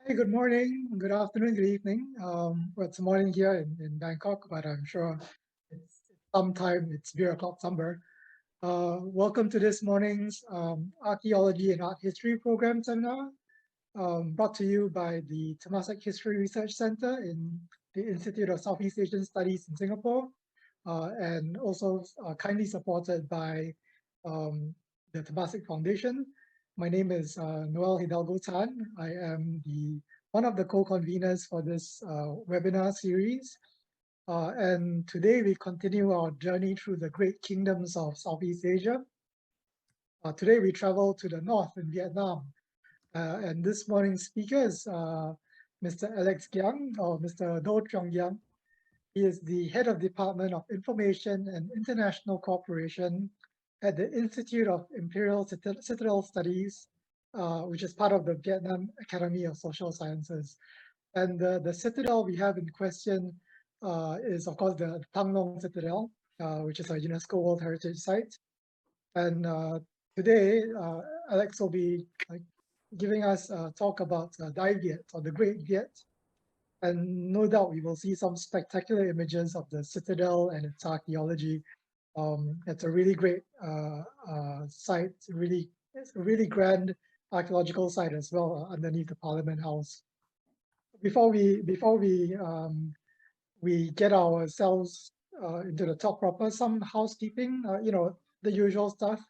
Hey, good morning, good afternoon, good evening. Well, it's morning here in Bangkok, but I'm sure it's sometime, it's beer o'clock somewhere. Welcome to this morning's Archaeology and Art History program seminar, brought to you by the Temasek History Research Centre in the Institute of Southeast Asian Studies in Singapore, and also kindly supported by the Temasek Foundation. My name is Noel Hidalgo Tan. I am one of the co-conveners for this webinar series. And today we continue our journey through the great kingdoms of Southeast Asia. Today we travel to the north in Vietnam. And this morning's speaker is Mr. Alex Giang, or Mr. Do Truong Giang. He is the head of Department of Information and International Cooperation at the Institute of Imperial Citadel Studies, which is part of the Vietnam Academy of Social Sciences. And the citadel we have in question is, of course, the Thăng Long citadel, which is a UNESCO World Heritage Site. And today, Alex will be giving us a talk about Dai Viet, or the Great Viet. And no doubt we will see some spectacular images of the citadel and its archaeology. It's a really great site. It's a really grand archaeological site as well underneath the Parliament House. Before we get ourselves into the talk proper, some housekeeping. The usual stuff.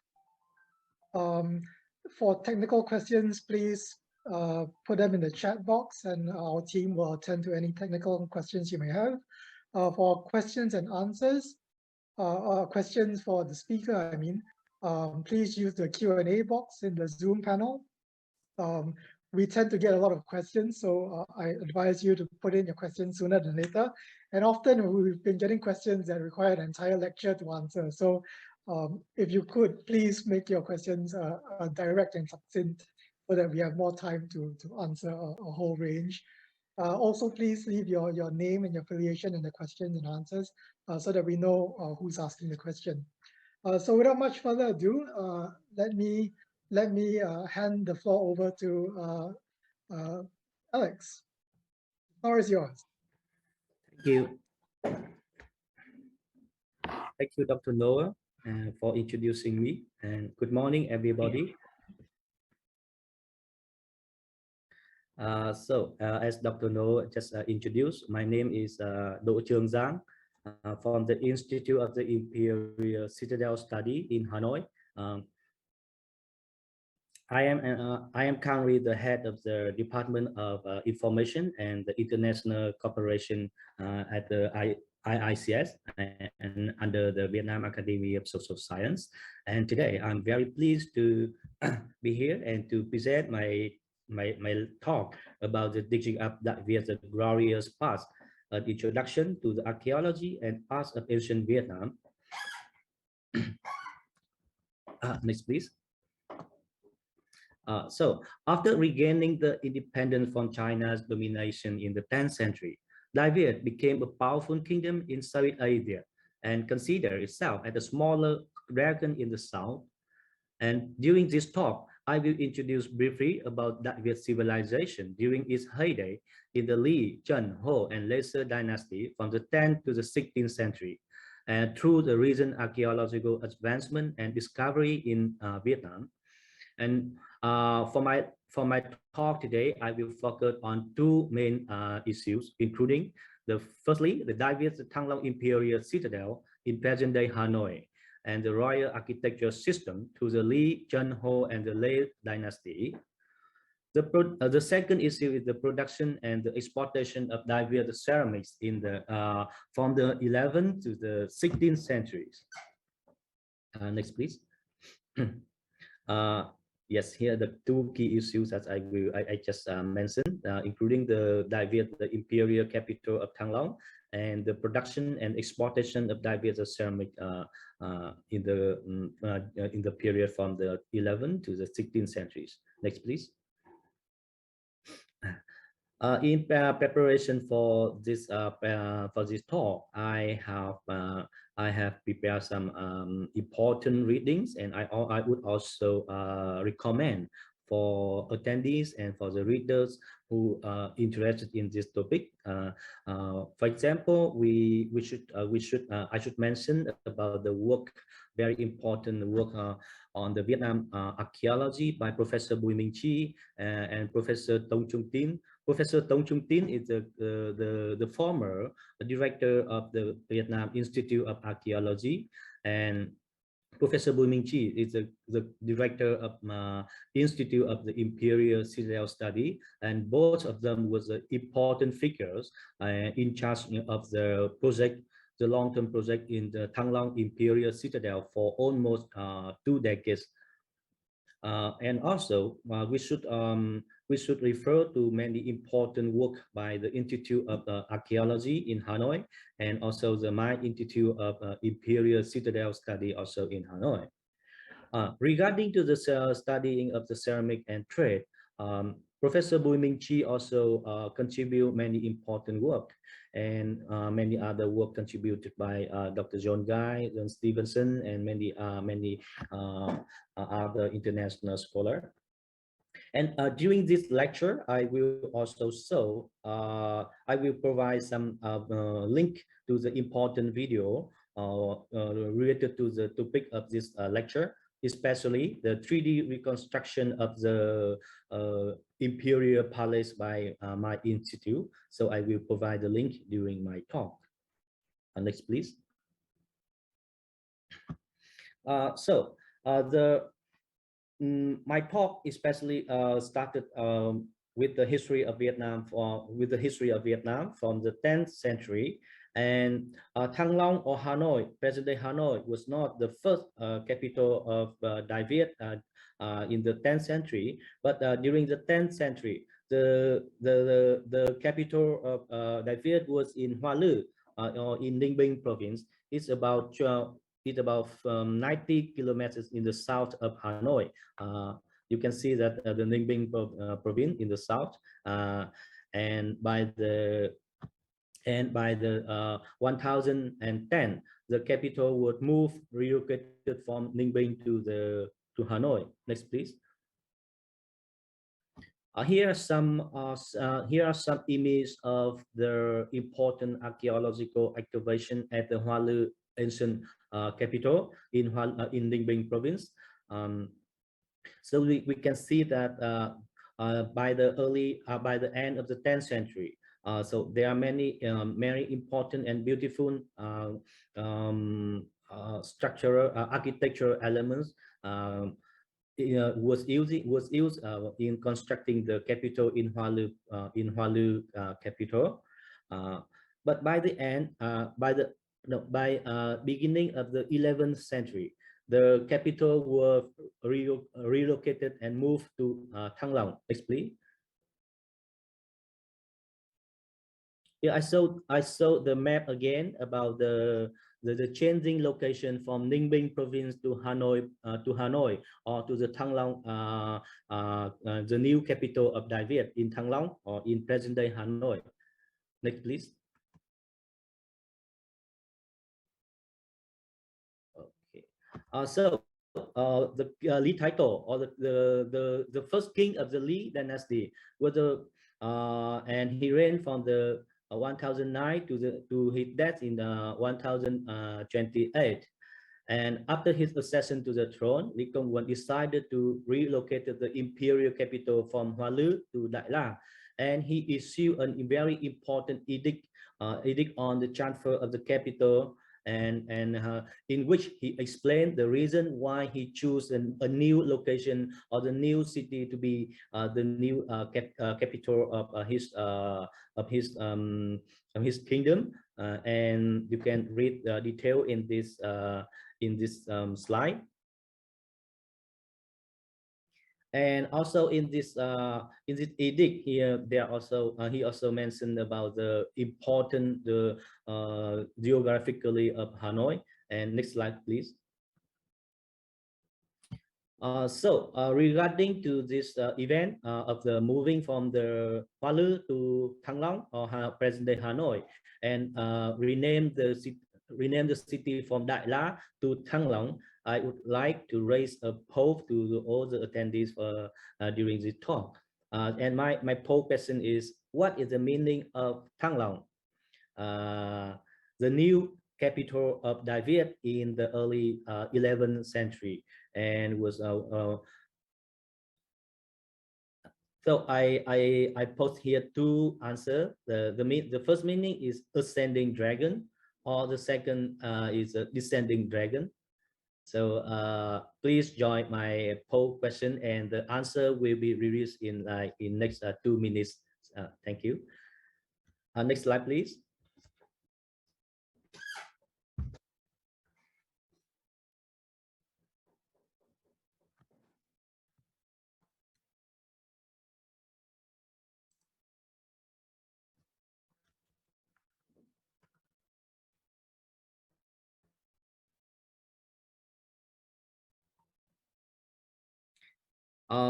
For technical questions, please put them in the chat box, and our team will attend to any technical questions you may have. For questions and answers. Questions for the speaker, please use the Q&A box in the Zoom panel. We tend to get a lot of questions, so I advise you to put in your questions sooner than later. And often we've been getting questions that require an entire lecture to answer. So if you could, please make your questions direct and succinct so that we have more time to answer a whole range. Also, please leave your name and your affiliation in the questions and answers so that we know who's asking the question. So without much further ado, let me hand the floor over to Alex. The floor is yours. Thank you. Thank you, Dr. Noah, for introducing me. And good morning, everybody. As Dr. Noah just introduced, my name is Do Truong Giang from the Institute of the Imperial Citadel Study in Hanoi. I am currently the head of the Department of Information and the International Cooperation at the ISEAS and under the Vietnam Academy of Social Science. And today I'm very pleased to be here and to present my talk about the digging up Dai Viet, the glorious past, an introduction to the archaeology and arts of ancient Vietnam. Next, please. So after regaining the independence from China's domination in the 10th century, Dai Viet became a powerful kingdom in Southeast Asia and considered itself as a smaller dragon in the south. And during this talk, I will introduce briefly about Dai Viet civilization during its heyday in the Li, Chun, Ho, and later dynasty from the 10th to the 16th century, and through the recent archaeological advancement and discovery in Vietnam. And for my talk today, I will focus on two main issues, including firstly, the Dai Viet Thăng Long Imperial Citadel in present-day Hanoi, and the royal architecture system to the Li, Chun, Ho, and the Lei dynasty. The second issue is the production and the exportation of Dai Viet ceramics in from the 11th to the 16th centuries. Next, please. Yes, here are the two key issues that I just mentioned, including the Dai Viet, the imperial capital of Thăng Long, and the production and exportation of Dai Viet ceramic in the period from the 11th to the 16th centuries. Next, please. In preparation for this talk, I have prepared some important readings, and I would also recommend for attendees and for the readers who are interested in this topic. For example, I should mention about the work, very important work on the Vietnam archaeology by Professor Bùi Minh Chi and Professor Tông Trung Tin. Professor Tông Trung Tin is the former director of the Vietnam Institute of Archaeology, and Professor Bùi Minh Chi is the director of Institute of the Imperial Citadel Study, and both of them was important figures in charge of the project, the long-term project in the Thăng Long Imperial Citadel for almost 2 decades. And also, we should refer to many important work by the Institute of Archaeology in Hanoi, and also the My Institute of Imperial Citadel Study also in Hanoi. Regarding to the studying of the ceramic and trade, Professor Bùi Minh Chi also contribute many important work, and many other work contributed by Dr. John Guy, John Stevenson, and many other international scholars. And during this lecture, I will also show, I will provide some link to the important video related to the topic of this lecture, especially the 3D reconstruction of the Imperial Palace by my institute. So I will provide the link during my talk. Next, please. My talk especially started with the history of Vietnam from the 10th century, and Thăng Long or Hanoi, present-day Hanoi, was not the first capital of Dai Viet in the 10th century, but during the 10th century, the capital of Dai Viet was in Hoa Lư or in Ninh Bình province. It's about 90 kilometers in the south of Hanoi. You can see that the Ninh Bình province in the south, and by the 1010, the capital would relocated from Ninh Bình to Hanoi. Next, please. Here are some images of the important archaeological excavation at the Hoa Lư ancient capital in Ninh Bình province. So we can see that by the end of the 10th century, so there are many important and beautiful structural architectural elements was used in constructing the capital in Hoa Lư capital. But by the end, by beginning of the 11th century, the capital was relocated and moved to Thăng Long. Next, please. Yeah, I saw the map again about the changing location from Ninh Bình province to Hanoi or to the Thăng Long, the new capital of Dai Viet in Thăng Long or in present-day Hanoi. Next, please. Okay. The Li title, or the first king of the Li dynasty, was and he reigned from the 1009 to his death in 1028. And after his accession to the throne, Lý Công Uẩn decided to relocate the imperial capital from Hoa Lư to Đại La, and he issued a very important edict on the transfer of the capital, and in which he explained the reason why he chose a new location or the new city to be the new capital of his kingdom, and you can read the detail in this slide. And also in this edict here, he also mentioned about the important geographically of Hanoi. And next slide, please. Regarding to this event of the moving from the Hoa Lư to Thăng Long or present-day Hanoi, and rename the city from Đại La to Thăng Long, I would like to raise a poll to all the attendees during this talk. And my poll question is, what is the meaning of Thăng Long, the new capital of Dai Viet in the early 11th century, and was so I post here two answers. The first meaning is ascending dragon, or the second is a descending dragon. So please join my poll question, and the answer will be released in next 2 minutes. Thank you. Next slide, please.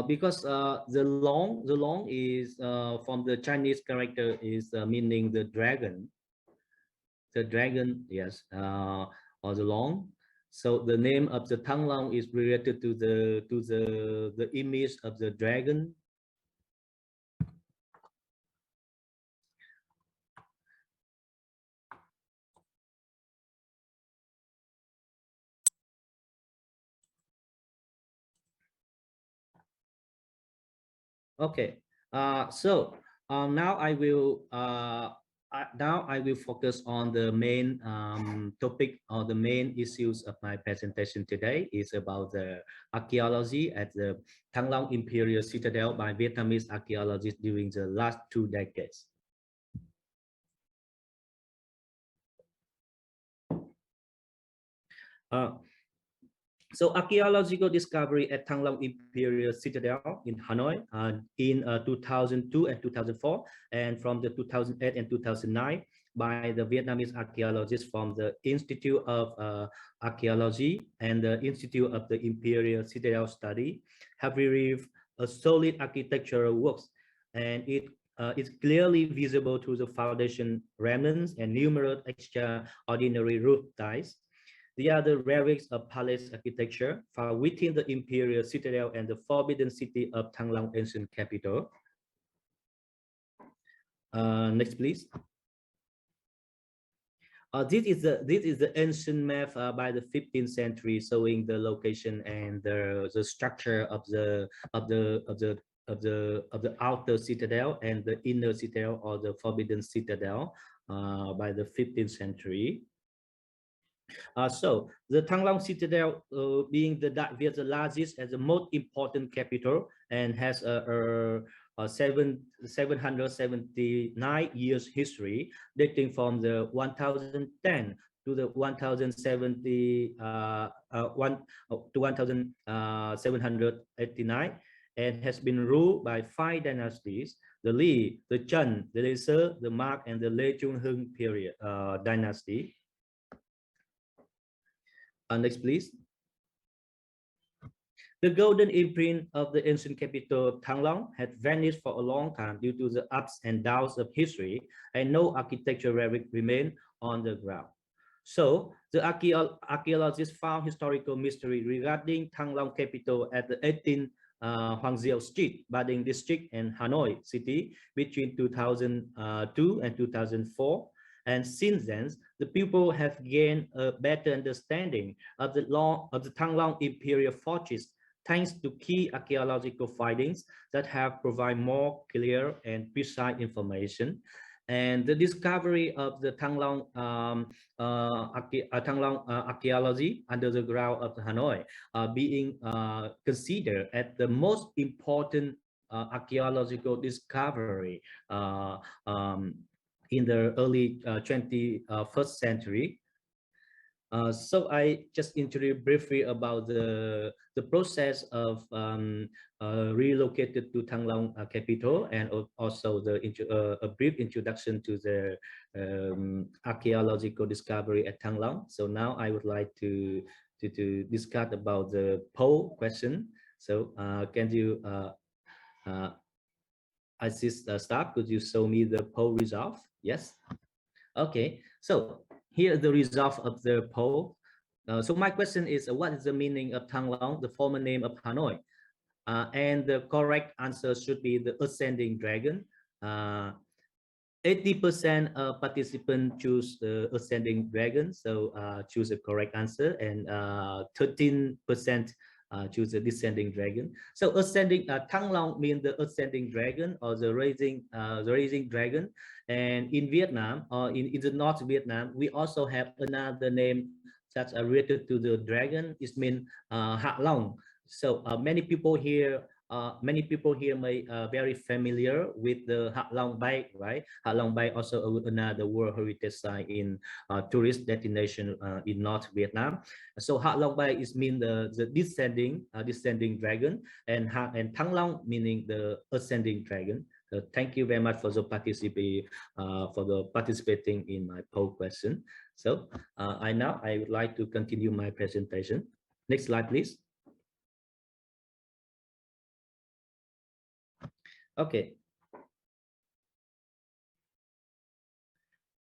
Because the long is from the Chinese character is meaning the dragon. The dragon, yes, or the long. So the name of the Thăng Long is related to the image of the dragon. Okay, so now I will focus on the main topic, or the main issues of my presentation today is about the archaeology at the Thăng Long Imperial citadel by Vietnamese archaeologists during the last 2 decades. So archaeological discovery at Thăng Long Imperial Citadel in Hanoi in 2002 and 2004, and from the 2008 and 2009 by the Vietnamese archaeologists from the Institute of Archaeology and the Institute of the Imperial Citadel Study have revealed a solid architectural works, and it is clearly visible to the foundation remnants and numerous extraordinary roof tiles. The other relics of palace architecture found within the imperial citadel and the forbidden city of Thăng Long ancient capital. Next, please. This is the ancient map by the 15th century, showing the location and the structure of the outer citadel and the inner citadel, or the forbidden citadel, by the 15th century. So the Thăng Long citadel, being the largest and the most important capital, and has a 779 years history, dating from the 1010 to the 1070 to 1789, and has been ruled by 5 dynasties: the Li, the Chen, the Lê Sơ, the Mark, and the Lê Trung Hưng period dynasty. Next, please. The golden imprint of the ancient capital of Thăng Long had vanished for a long time due to the ups and downs of history, and no architectural relic remained on the ground. So the archaeologists found historical mystery regarding Thăng Long capital at the 18th Hoàng Diệu Street, Ba Đình district, and Hanoi city between 2002 and 2004. And since then, the people have gained a better understanding of the Thăng Long Imperial fortress, thanks to key archaeological findings that have provided more clear and precise information. And the discovery of the Thăng Long archaeology under the ground of Hanoi being considered as the most important archaeological discovery in the early 21st century. So I just introduce briefly about the process of relocated to Thăng Long capital, and also a brief introduction to the archaeological discovery at Thăng Long. So now I would like to discuss about the poll question. So can you assist staff? Could you show me the poll result? Yes. Okay. So here the result of the poll. So my question is, what is the meaning of Thăng Long, the former name of Hanoi? And the correct answer should be the ascending dragon. 80% of participants choose the ascending dragon, so choose the correct answer, and 13% choose the descending dragon. So ascending Thăng Long means the ascending dragon or the rising dragon. And in Vietnam or in the North Vietnam, we also have another name that's related to the dragon. It means Hạ Long. So many people here may very familiar with the Hạ Long Bay, right? Hạ Long Bay also another World Heritage Site in tourist destination in North Vietnam. So Hạ Long Bay is mean the descending dragon, and Thăng Long meaning the ascending dragon. Thank you very much for the participating in my poll question. So I would like to continue my presentation. Next slide, please. Okay.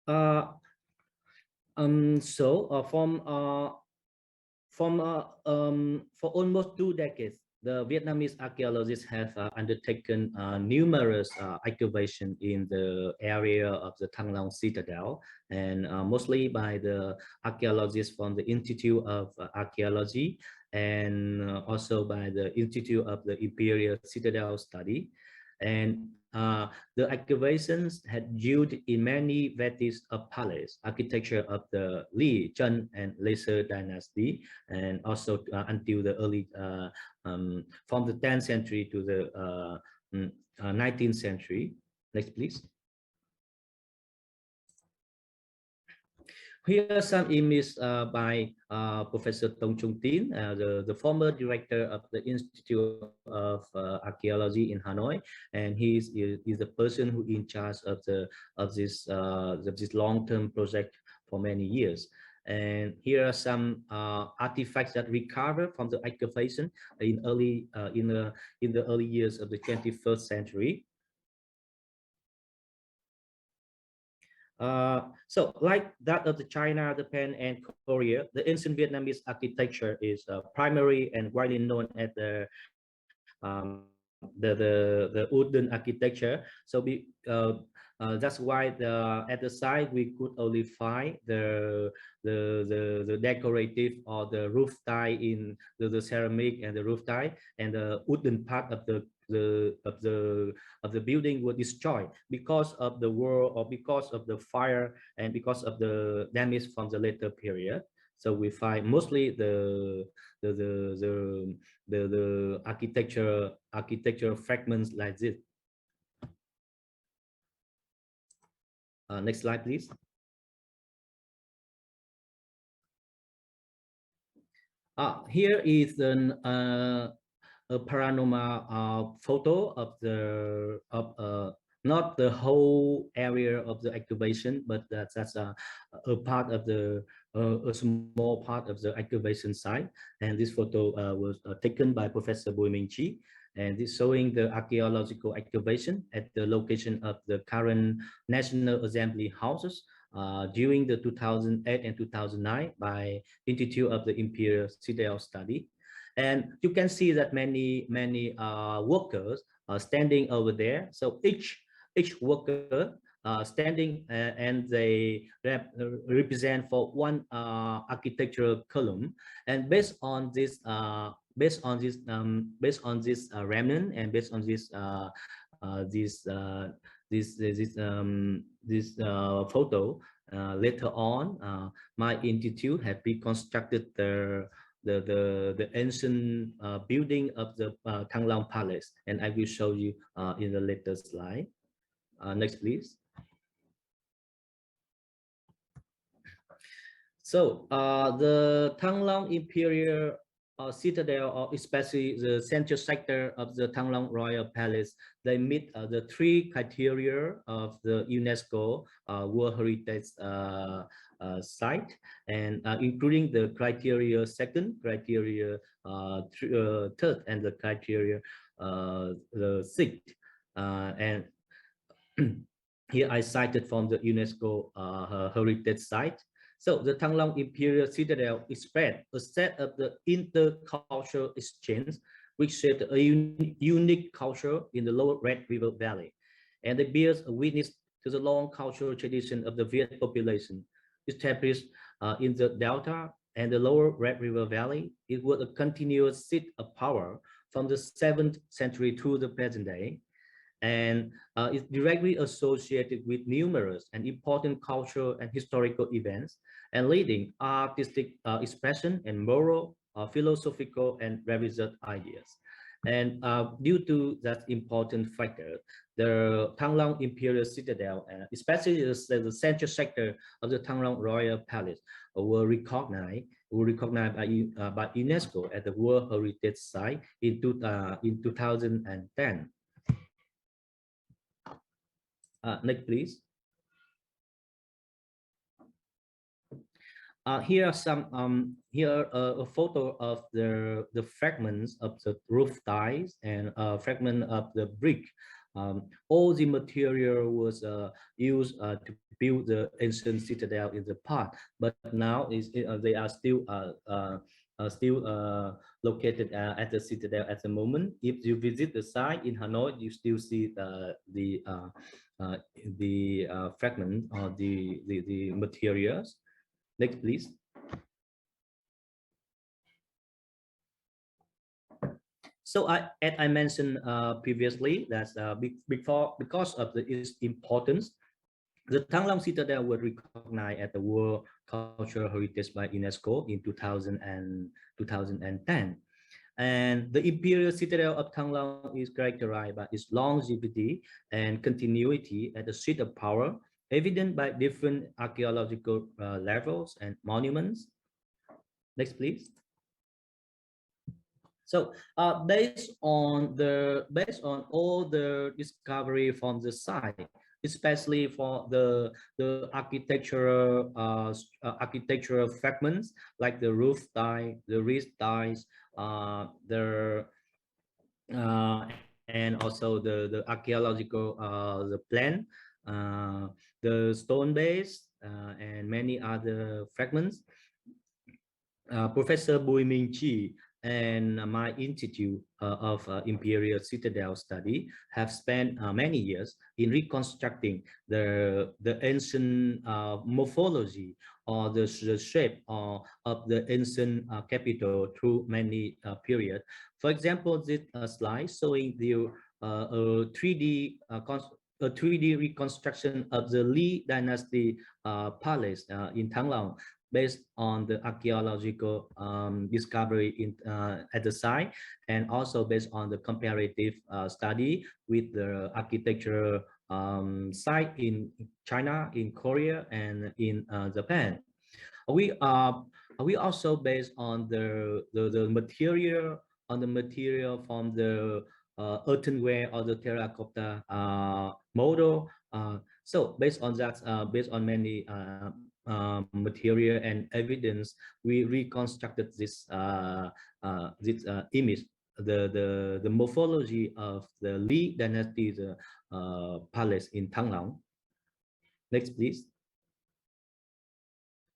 For almost 2 decades, the Vietnamese archaeologists have undertaken numerous excavations in the area of the Thăng Long citadel, and mostly by the archaeologists from the Institute of Archaeology, and also by the Institute of the Imperial Citadel Study. And the excavations had yielded in many varieties of palace architecture of the Li, Chen, and Later dynasty, and also until the early from the 10th century to the 19th century. Next, please. Here are some images by Professor Tông Trung Tín, the former director of the Institute of Archaeology in Hanoi, and he is the person who in charge of this long-term project for many years. And here are some artifacts that recovered from the excavation in the early years of the 21st century. So like that of the China, Japan, and Korea, the ancient Vietnamese architecture is primary and widely known as the wooden architecture. So that's why at the side we could only find the decorative or the roof tile in the ceramic and the roof tile, and the wooden part of the building were destroyed because of the war or because of the fire and because of the damage from the later period. So we find mostly the architecture fragments like this. Next slide, please. Here is a panorama photo of not the whole area of the excavation, but that's a part of a small part of the excavation site. And this photo was taken by Professor Bùi Minh Chi, and this showing the archaeological excavation at the location of the current National Assembly houses during the 2008 and 2009 by Institute of the Imperial Citadel Study. And you can see that many workers are standing over there. So each worker standing and they represent for one architectural column. And based on this remnant and based on this photo, later on, my institute have reconstructed the ancient building of the Thăng Long Palace, and I will show you in the later slide. Next, please. So the Thăng Long Imperial Citadel, or especially the central sector of the Thăng Long Royal Palace, they meet the 3 criteria of the UNESCO World Heritage site, and including the criteria 2nd, criteria 3rd, and the criteria the 6th. And here I cited from the UNESCO heritage site. So the Thăng Long Imperial citadel spread a set of the intercultural exchange, which shaped a unique culture in the lower Red River Valley. And it bears a witness to the long cultural tradition of the Viet population established in the Delta and the lower Red River Valley. It was a continuous seat of power from the 7th century to the present day, and is directly associated with numerous and important cultural and historical events, and leading artistic expression and moral, philosophical, and religious ideas. And due to that important factor, the Thăng Long Imperial Citadel, especially the central sector of the Thăng Long Royal Palace, were recognized by UNESCO as the World Heritage Site in 2010. Next, please. Here are some a photo of the fragments of the roof tiles and a fragment of the brick. All the material was used to build the ancient citadel in the past, but now they are still located at the citadel at the moment. If you visit the site in Hanoi, you still see the fragment or the materials. Next, please. So as I mentioned previously, that's because of its importance, the Thăng Long Citadel was recognized as the World Cultural Heritage by UNESCO in 2010. And the Imperial Citadel of Thăng Long is characterized by its longevity and continuity as a seat of power, evident by different archaeological levels and monuments. Next, please. So based on all the discovery from the site, especially for the architectural fragments like the roof tile, the wrist tiles, and also the archaeological the plan, the stone base, and many other fragments. Professor Bùi Minh Chi and my Institute of Imperial Citadel Study have spent many years in reconstructing the ancient morphology or the shape of the ancient capital through many periods. For example, this slide showing the 3D 3D reconstruction of the Li Dynasty palace in Thăng Long, based on the archaeological discovery at the site, and also based on the comparative study with the architectural site in China, in Korea, and in Japan. We also based on the material from the earthenware or the terracotta model. So based on that, based on many material and evidence, we reconstructed this image, the morphology of the Li Dynasty palace in Thăng Long. Next, please.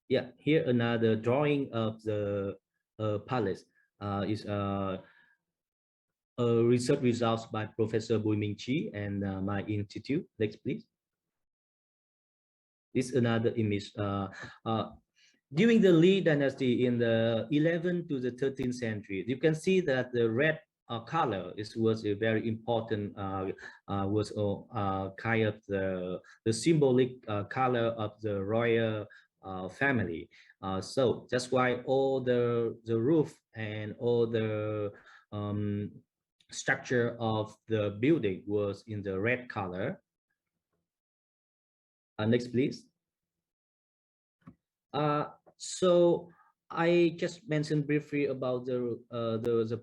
Yeah, here another drawing of the palace is a research results by Professor Bùi Minh Chi and my institute. Next, please. This is another image. During the Li Dynasty in the 11th to the 13th century, you can see that the red color was a very important, was kind of the symbolic color of the royal family. So that's why all the roof and all the structure of the building was in the red color. Next, please. So I just mentioned briefly about the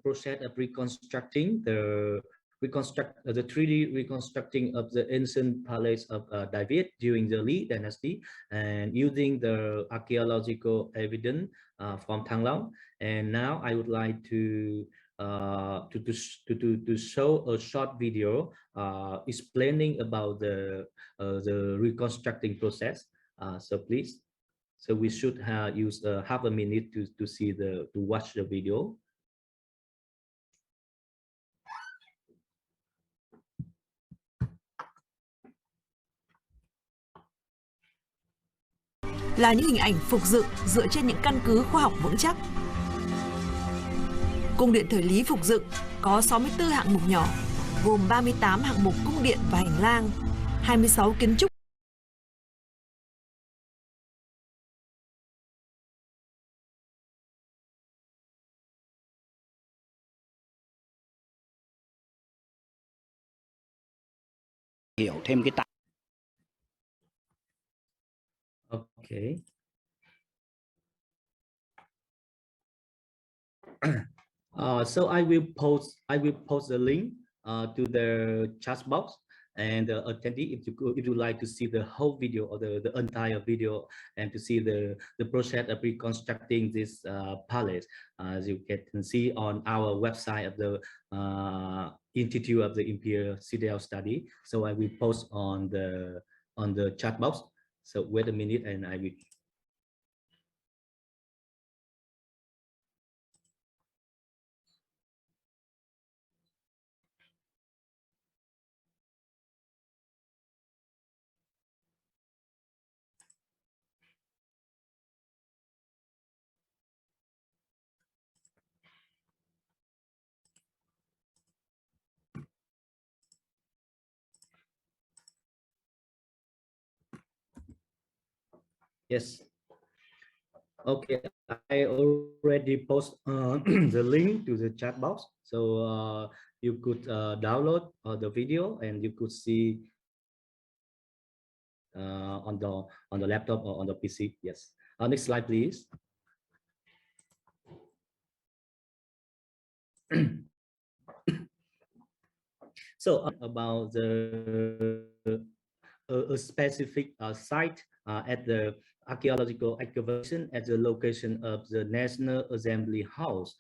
process of reconstructing the 3D reconstructing of the ancient palace of Dai Viet during the Li Dynasty, and using the archaeological evidence from Thăng Long. And now I would like to show a short video explaining about the reconstructing process. So please. So we should use half a minute to see to watch the video. Là những hình ảnh phục dựng dựa trên những căn cứ khoa học vững chắc. Cung điện thời Lý phục dựng có 64 hạng mục nhỏ, gồm 38 hạng mục cung điện và hành lang, 26 kiến trúc. Hiểu thêm cái Okay. So I will post the link to the chat box, and attendee, if you like to see the whole video or the entire video and to see the process of reconstructing this palace, as you can see on our website of the Institute of the Imperial Citadel Study. So I will post on the chat box. So wait a minute, and I will. Yes. Okay, I already post the link to the chat box, so you could download the video and you could see on the laptop or on the PC. Yes. Next slide, please. So about a specific site at the archaeological excavation at the location of the National Assembly House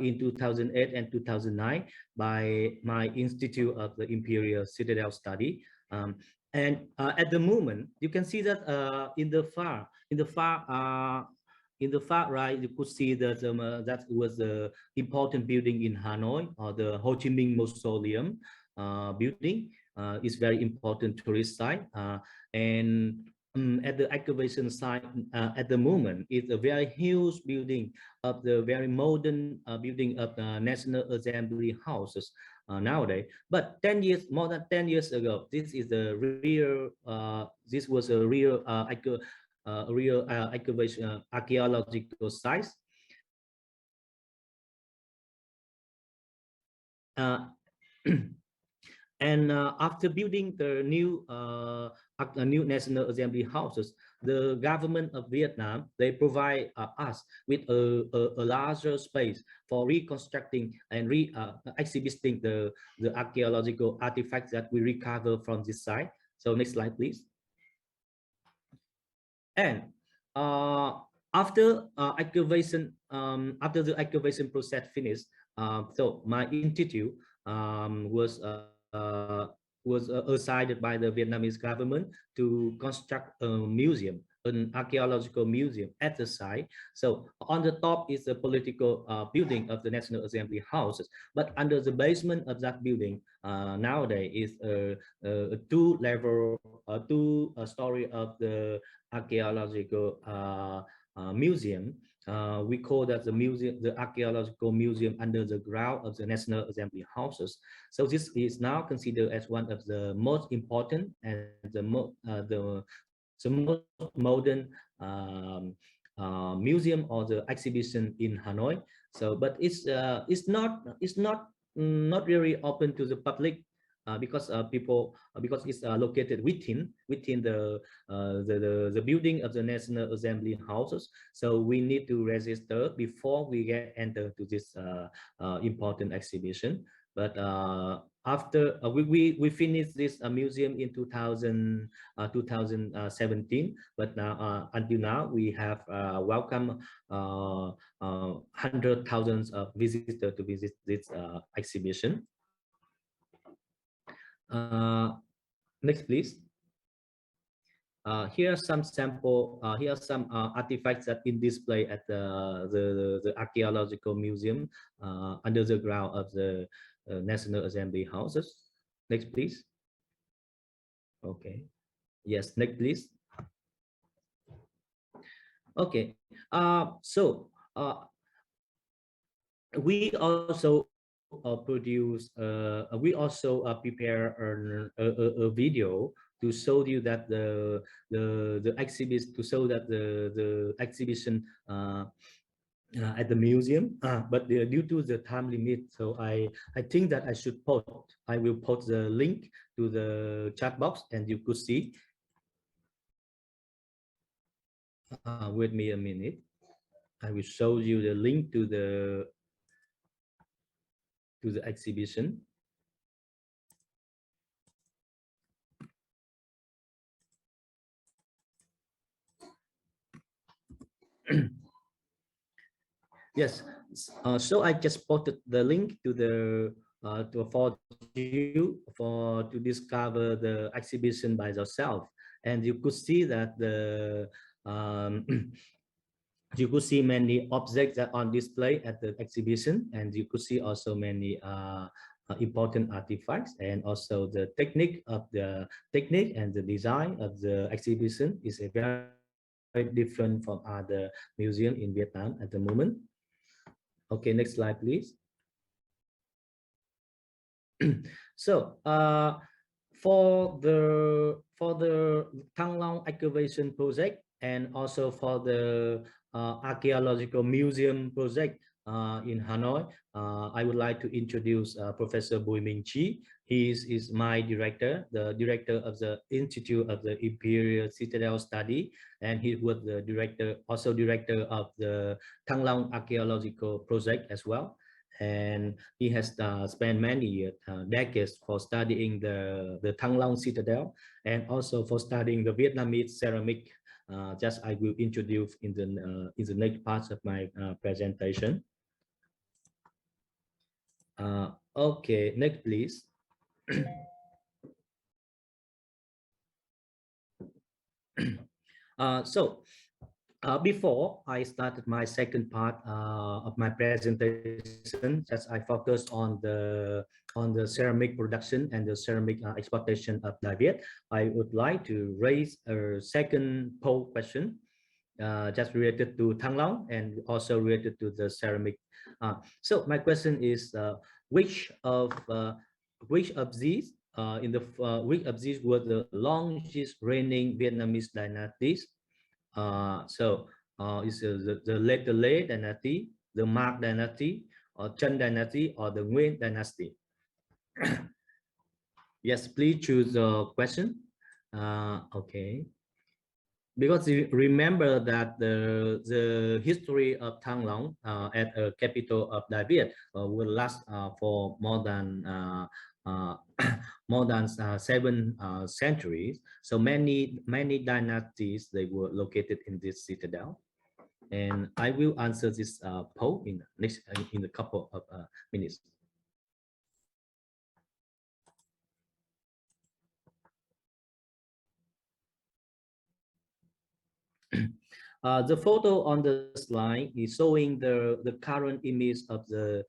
in 2008 and 2009 by my Institute of the Imperial Citadel Study. And at the moment, you can see that in the far right, you could see that that was the important building in Hanoi, or the Ho Chi Minh Mausoleum building. Is very important tourist site, and at the excavation site at the moment is a very huge building of the very modern building of the National Assembly houses nowadays. But more than 10 years ago, this is the real this was a real excavation archaeological site. And after building the new National Assembly houses, the government of Vietnam, they provide us with a larger space for reconstructing and exhibiting the archaeological artifacts that we recover from this site. So next slide, please. And after excavation, after the excavation process finished, so my institute was assigned by the Vietnamese government to construct a museum, an archaeological museum at the site. So on the top is the political building of the National Assembly houses, but under the basement of that building nowadays is a two-story of the archaeological museum. We call that the museum, the archaeological museum under the ground of the National Assembly houses. So this is now considered as one of the most important and the most modern museum or the exhibition in Hanoi. So, but it's not really open to the public. Because it's located within the building of the National Assembly houses, so we need to register before we get enter to this important exhibition. But after we finished this museum in 2017, but now until now we have welcomed hundred thousands of visitors to visit this exhibition. Next, please. Here are some sample. Here are some artifacts that in display at the Archaeological Museum under the ground of the National Assembly houses. Next, please. Okay. Yes. Next, please. Okay. So we also produce. We also prepare a video to show you that the exhibit, to show that the exhibition at the museum, but due to the time limit, so I think that I will post the link to the chat box, and you could see. Wait me a minute. I will show you the link to the exhibition. Yes, so I just posted the link to the for you to discover the exhibition by yourself, and you could see that the you could see many objects that are on display at the exhibition, and you could see also many important artifacts, and also the technique and the design of the exhibition is a very different from other museums in Vietnam at the moment. Okay, next slide, please. So for the Thăng Long excavation project, and also for the archaeological museum project in Hanoi, I would like to introduce Professor Bùi Minh Chi. He is my director, the director of the Institute of the Imperial Citadel Study, and he was the director of the Thăng Long Archaeological project as well. And he has spent many decades for studying the Thăng Long citadel, and also for studying the Vietnamese ceramic. Just I will introduce in the next part of my presentation. Okay, next please. Before I started my second part of my presentation, just I focused on the ceramic production and the ceramic exploitation of Dai Viet, I would like to raise a second poll question, just related to Thăng Long and also related to the ceramic. So my question is, which of these which of these were the longest reigning Vietnamese dynasties? Is the Lê dynasty, the Mark dynasty, or Tran dynasty, or the Nguyen dynasty? Yes, please choose the question. Okay. Because you remember that the history of Thăng Long at a capital of Dai Viet will last for more than 7 centuries. So many dynasties, they were located in this citadel, and I will answer this poll in a couple of minutes. The photo on the slide is showing the current image of the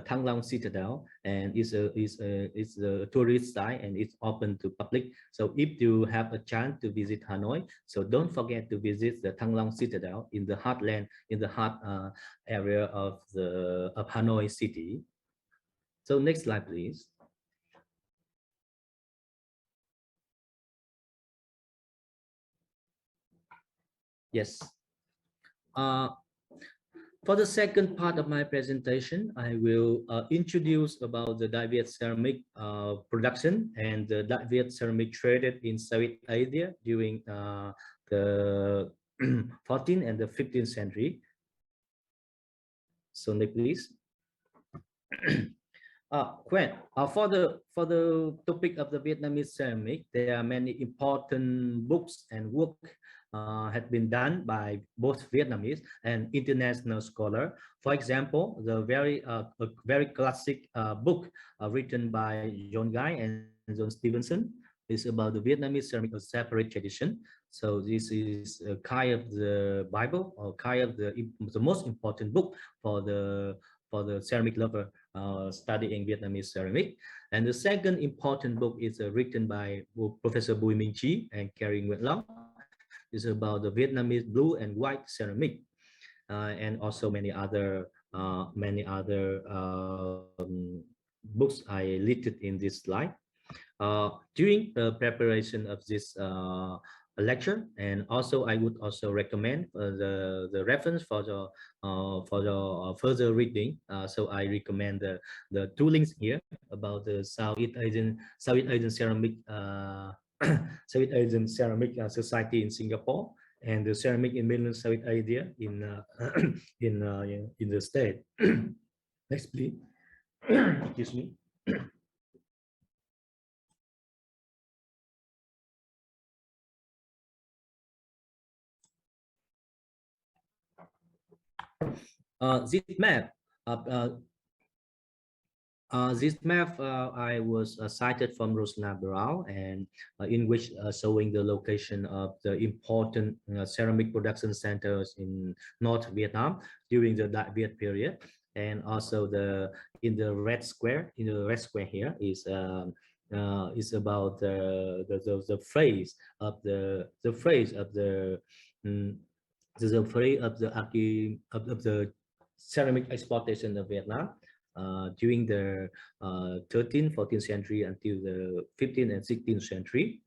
Thăng Long citadel, and it's a tourist site, and it's open to public. So if you have a chance to visit Hanoi, so don't forget to visit the Thăng Long citadel in the heartland, in the heart area of Hanoi city. So next slide, please. Yes. For the second part of my presentation, I will introduce about the Dai Viet ceramic production and the Dai Viet ceramic traded in South Asia during the 14th and the 15th century. So next, please. For the topic of the Vietnamese ceramic, there are many important books and work had been done by both Vietnamese and international scholars. For example, the very classic book written by John Guy and John Stevenson, is about the Vietnamese ceramic, a separate tradition. So this is a kind of the Bible, or kind of the most important book for the ceramic lover studying Vietnamese ceramic. And the second important book is written by Professor Bùi Minh Chí and Carrie Nguyễn Long. It's about the Vietnamese blue and white ceramic, and also many other books I listed in this slide. During the preparation of this lecture, and also I would also recommend the reference for the further reading. So I recommend the two links here about the Southeast Asian ceramic Southeast Asian ceramic society in Singapore, and the ceramic in mainland South Asia in in the state. Next, please. Excuse me. This map, I was cited from Rosna Barao, and in which showing the location of the important ceramic production centers in North Vietnam during the Dai Viet period, and also in the red square here is about the phrase of the ceramic exploitation of Vietnam during the 13th, 14th century until the 15th and 16th century.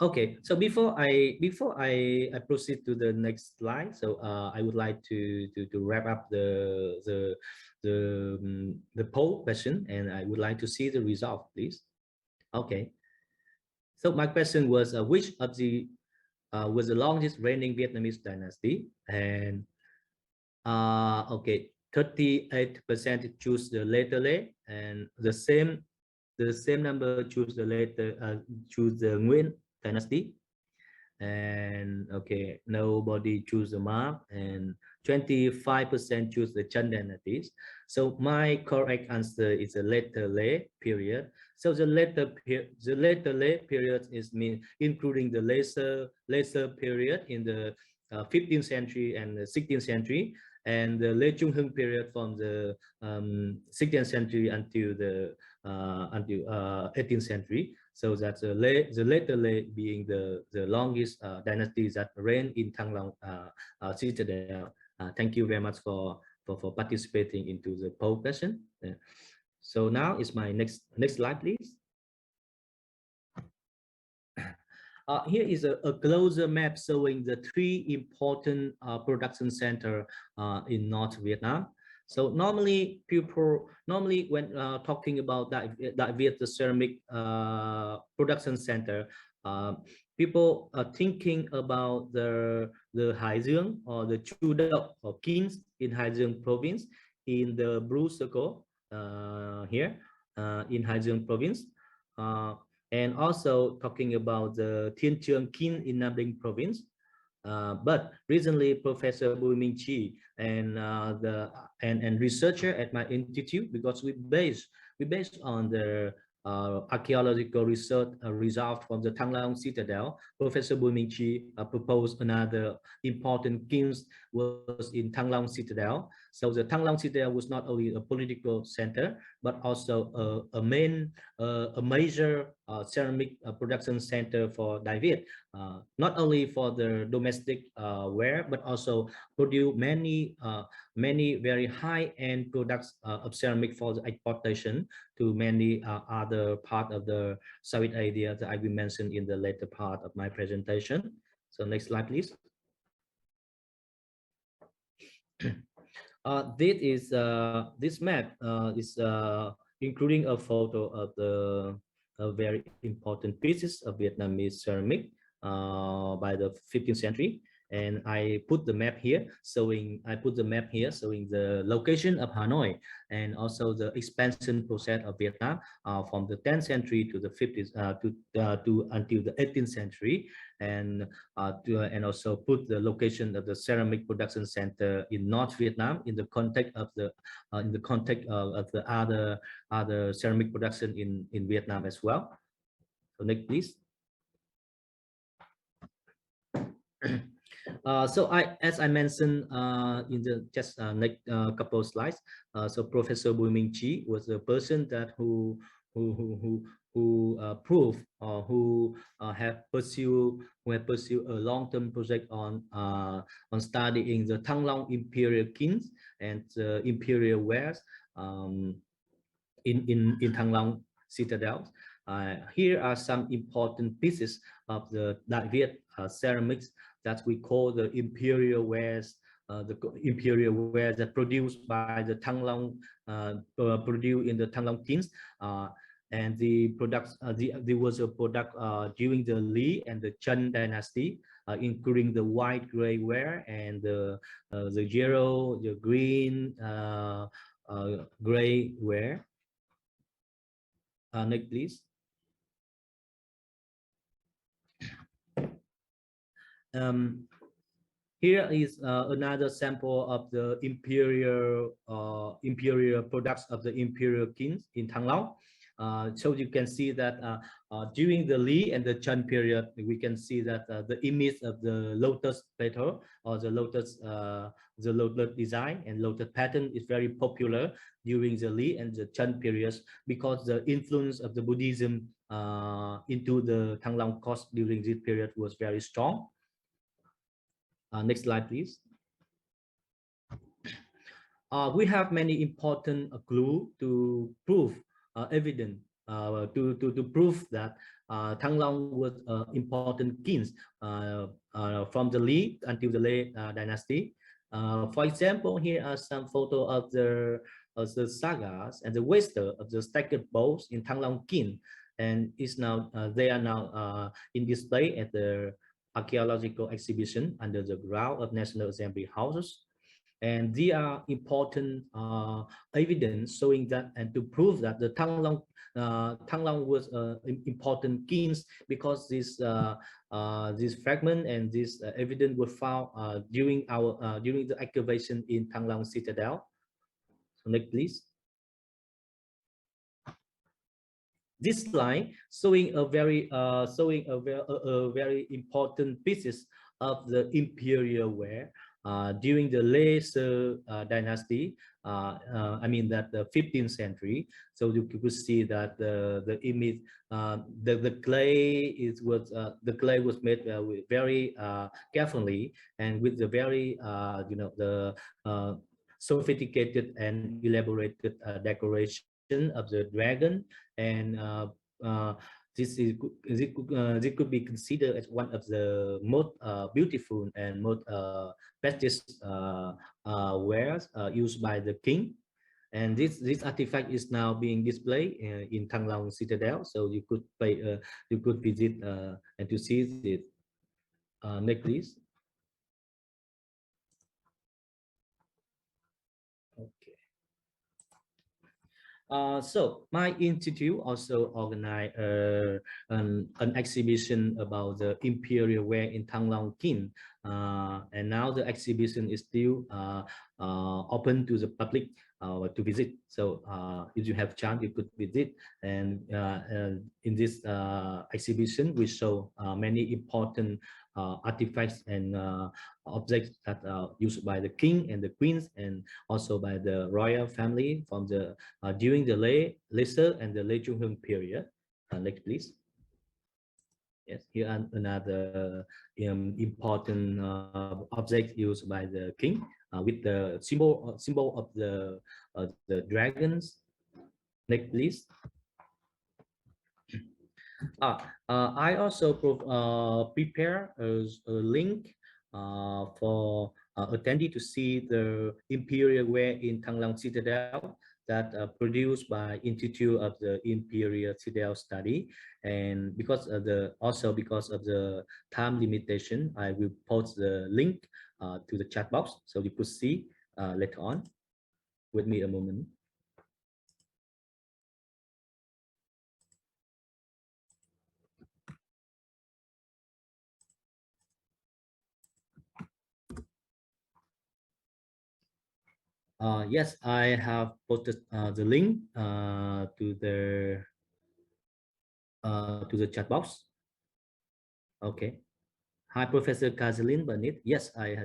Okay, so before I proceed to the next slide, so I would like to wrap up the poll question, and I would like to see the result, please. Okay, so my question was which of the was the longest reigning Vietnamese dynasty? And okay, 38% choose the later Le, and the same number choose the later choose the Nguyen dynasty, and okay, nobody choose the Ma, and 25% choose the Chen dynasties. So my correct answer is the later Le period. So the later Le period is including the lesser period in the 15th century and the 16th century, and the Lê Trung Hưng period from the 16th century until the 18th century. So that's the later Le being the longest dynasty that reigned in Thăng Long citadel. Thank you very much for participating into the poll question. So now is my next slide, please. Here is a closer map showing the three important production center in North Vietnam. So normally when talking about Dai Viet, the ceramic production center, people are thinking about the Hải Dương or the Chu Đậu or kings in Hải Dương province in the blue circle here in Hải Dương province. And also talking about the Thiên Trường king in Nam Định province. But recently, Professor Bùi Minh Chí and researcher at my institute, because we based on the archaeological research result from the Thăng Long citadel, Professor Bùi Minh Chí proposed another important kings was in Thăng Long citadel. So the Thăng Long citadel was not only a political center, but also a major ceramic production center for Dai Viet, not only for the domestic wear, but also produce many very high-end products of ceramic for the exportation to many other part of the Southeast Asia that I will mention in the later part of my presentation. So next slide, please. This map is including a photo of the very important pieces of Vietnamese ceramic by the 15th century. And I put the map here showing the location of Hanoi and also the expansion process of Vietnam from the 10th century to the 50s to until the 18th century, and also put the location of the ceramic production center in North Vietnam in the context of the other ceramic production in Vietnam as well. So next, please. So as I mentioned in the just next couple of slides, so Professor Bùi Minh Chí was the person that who proved or who have pursued a long-term project on studying the Thăng Long imperial kings and imperial wares in Thăng Long citadel. Here are some important pieces of the Dai Viet ceramics that we call the imperial wares, that produced by the Thăng Long, produced in the Thăng Long kings, and the products. There was a product during the Lý and the Tran dynasty, including the white gray ware and the yellow, the green, gray ware. Next, please. Here is another sample of the imperial products of the imperial kings in Thăng Long. So you can see that during the Lý and the Tran period, we can see that the image of the lotus petal or the lotus design and lotus pattern is very popular during the Lý and the Tran periods because the influence of the Buddhism into the Thăng Long coast during this period was very strong. Next slide, please. We have many important clues to prove evidence to prove that Thăng Long was important kings from the Lý until the Lê dynasty. For example, here are some photos of the sagas and the waster of the stacked bowls in Thăng Long king, and is now they are now in display at the archaeological exhibition under the ground of National Assembly houses. And they are important evidence showing that and to prove that the Thăng Long was important kings because this fragment and this evidence were found during the excavation in Thăng Long citadel. So next, please. This slide showing a very important pieces of the imperial ware during the Lê dynasty. I mean that the 15th century. So you could see that the image, the clay was made very carefully and with the very the sophisticated and elaborated decoration of the dragon, and this could be considered as one of the most beautiful and most precious wares used by the king. And this artifact is now being displayed in Thăng Long citadel, so you could visit and to see it. Next, please. So my institute also organized an exhibition about the imperial ware in Thăng Long king, and now the exhibition is still open to the public to visit. So if you have chance, you could visit. And in this exhibition, we show many important artifacts and objects that are used by the king and the queens, and also by the royal family from the during the Lê Sơ and the Lê Trung Hưng period. Next, please. Yes, here are another important object used by the king with the symbol of the dragons. Next, please. I also prepare a link for attendee to see the imperial ware in Thăng Long citadel that produced by Institute of the Imperial Citadel Study, and because of the time limitation, I will post the link to the chat box so you could see later on. With me a moment. Yes, I have posted the link to the chat box. Okay. Hi, Professor Kazalin Banit. Yes, I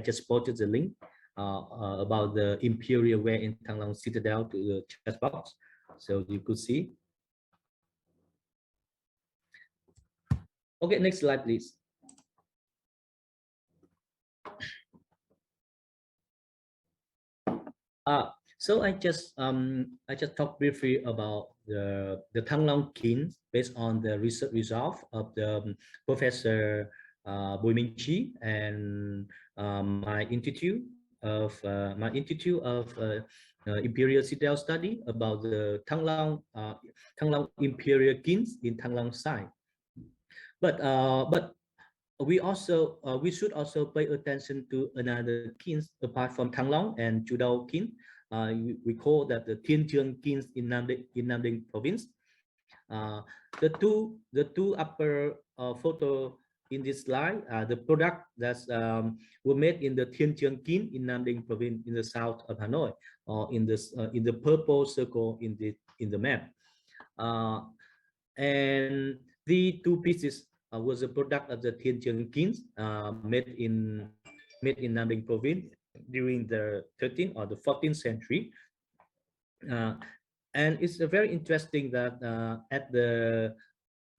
just posted the link about the Imperial ware in Thăng Long Citadel to the chat box, so you could see. Okay, next slide, please. So I just talked briefly about the Thăng Long kiln based on the research result of the Professor Bùi Minh Chi and my institute of Imperial Citadel Study about the Thăng Long Imperial kilns in Thăng Long site. But we should also pay attention to another kilns apart from Thăng Long and Chu Dau kiln. We call that the Thiên Chương kilns in Nam Định province. The two upper photo in this slide are the product that were made in the Thiên Chương kiln in Nam Định province in the south of Hanoi, or in the purple circle in the map. And the two pieces was a product of the Thiên Chương kilns made in Nam Định province during the 13th or the 14th century. And it's very interesting that at the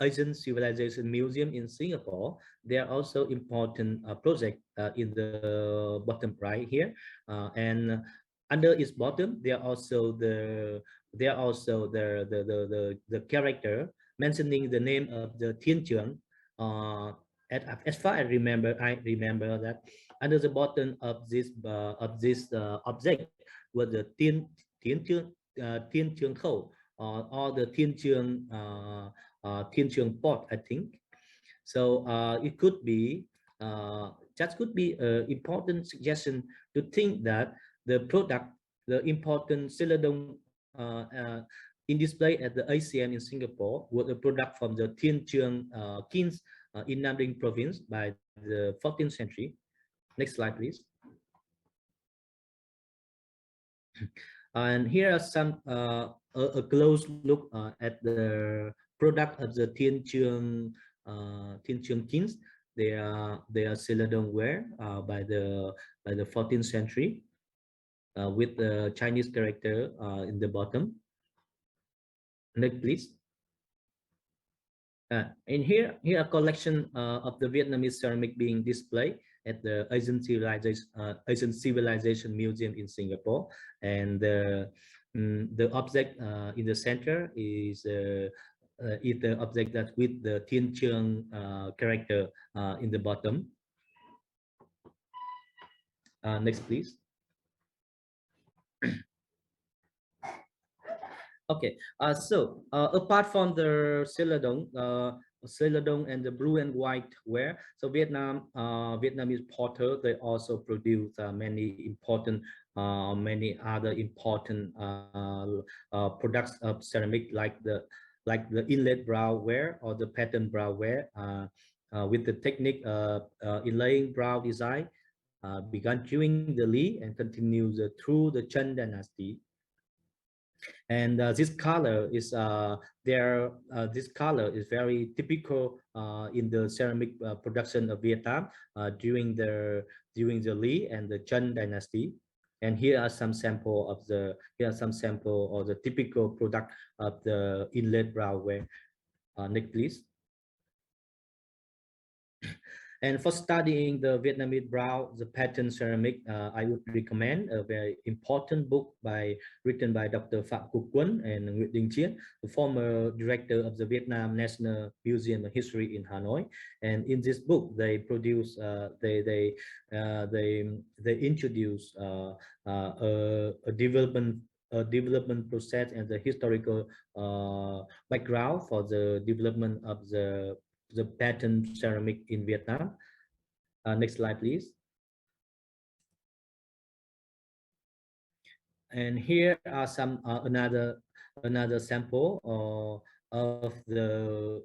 Asian Civilization Museum in Singapore, there are also important projects in the bottom right here, and under its bottom there are also the character mentioning the name of the Thiên Chương. As far as I remember that under the bottom of this object was the Thiên Chương Khẩu, or the Thiên Chương pot, I think. So it could be that could be an important suggestion to think that the product, the important Celadon in display at the ASEAN in Singapore, was a product from the Thiên Chương kilns in Nam Định province by the 14th century. Next slide, please. And here are some a close look at the product of the Thiên Chương kilns. They are Celadon ware by the 14th century with the Chinese character in the bottom. Next, please. And here a collection of the Vietnamese ceramic being displayed at the Asian Civilization Museum in Singapore, and the object in the center is the object that with the Thiên Chương character in the bottom. Next, please. Okay, so apart from the Celadon and the blue and white ware, so Vietnamese potter, they also produce many other important products of ceramic, like the inlaid brow ware or the pattern brow ware with the technique of inlaying brow design began during the Li and continues through the Tran dynasty. And this color is very typical in the ceramic production of Vietnam during the Li and the Tran dynasty. And here are some sample of the typical product of the inlaid brow ware. Next, please. And for studying the Vietnamese brow, the pattern ceramic, I would recommend a very important book written by Dr. Phạm Quốc Quân and Nguyễn Đình Chiết, the former director of the Vietnam National Museum of History in Hanoi. And in this book, they produce, they introduce a development development process and the historical background for the development of the pattern ceramic in Vietnam. Next slide, please. And here are some another sample of the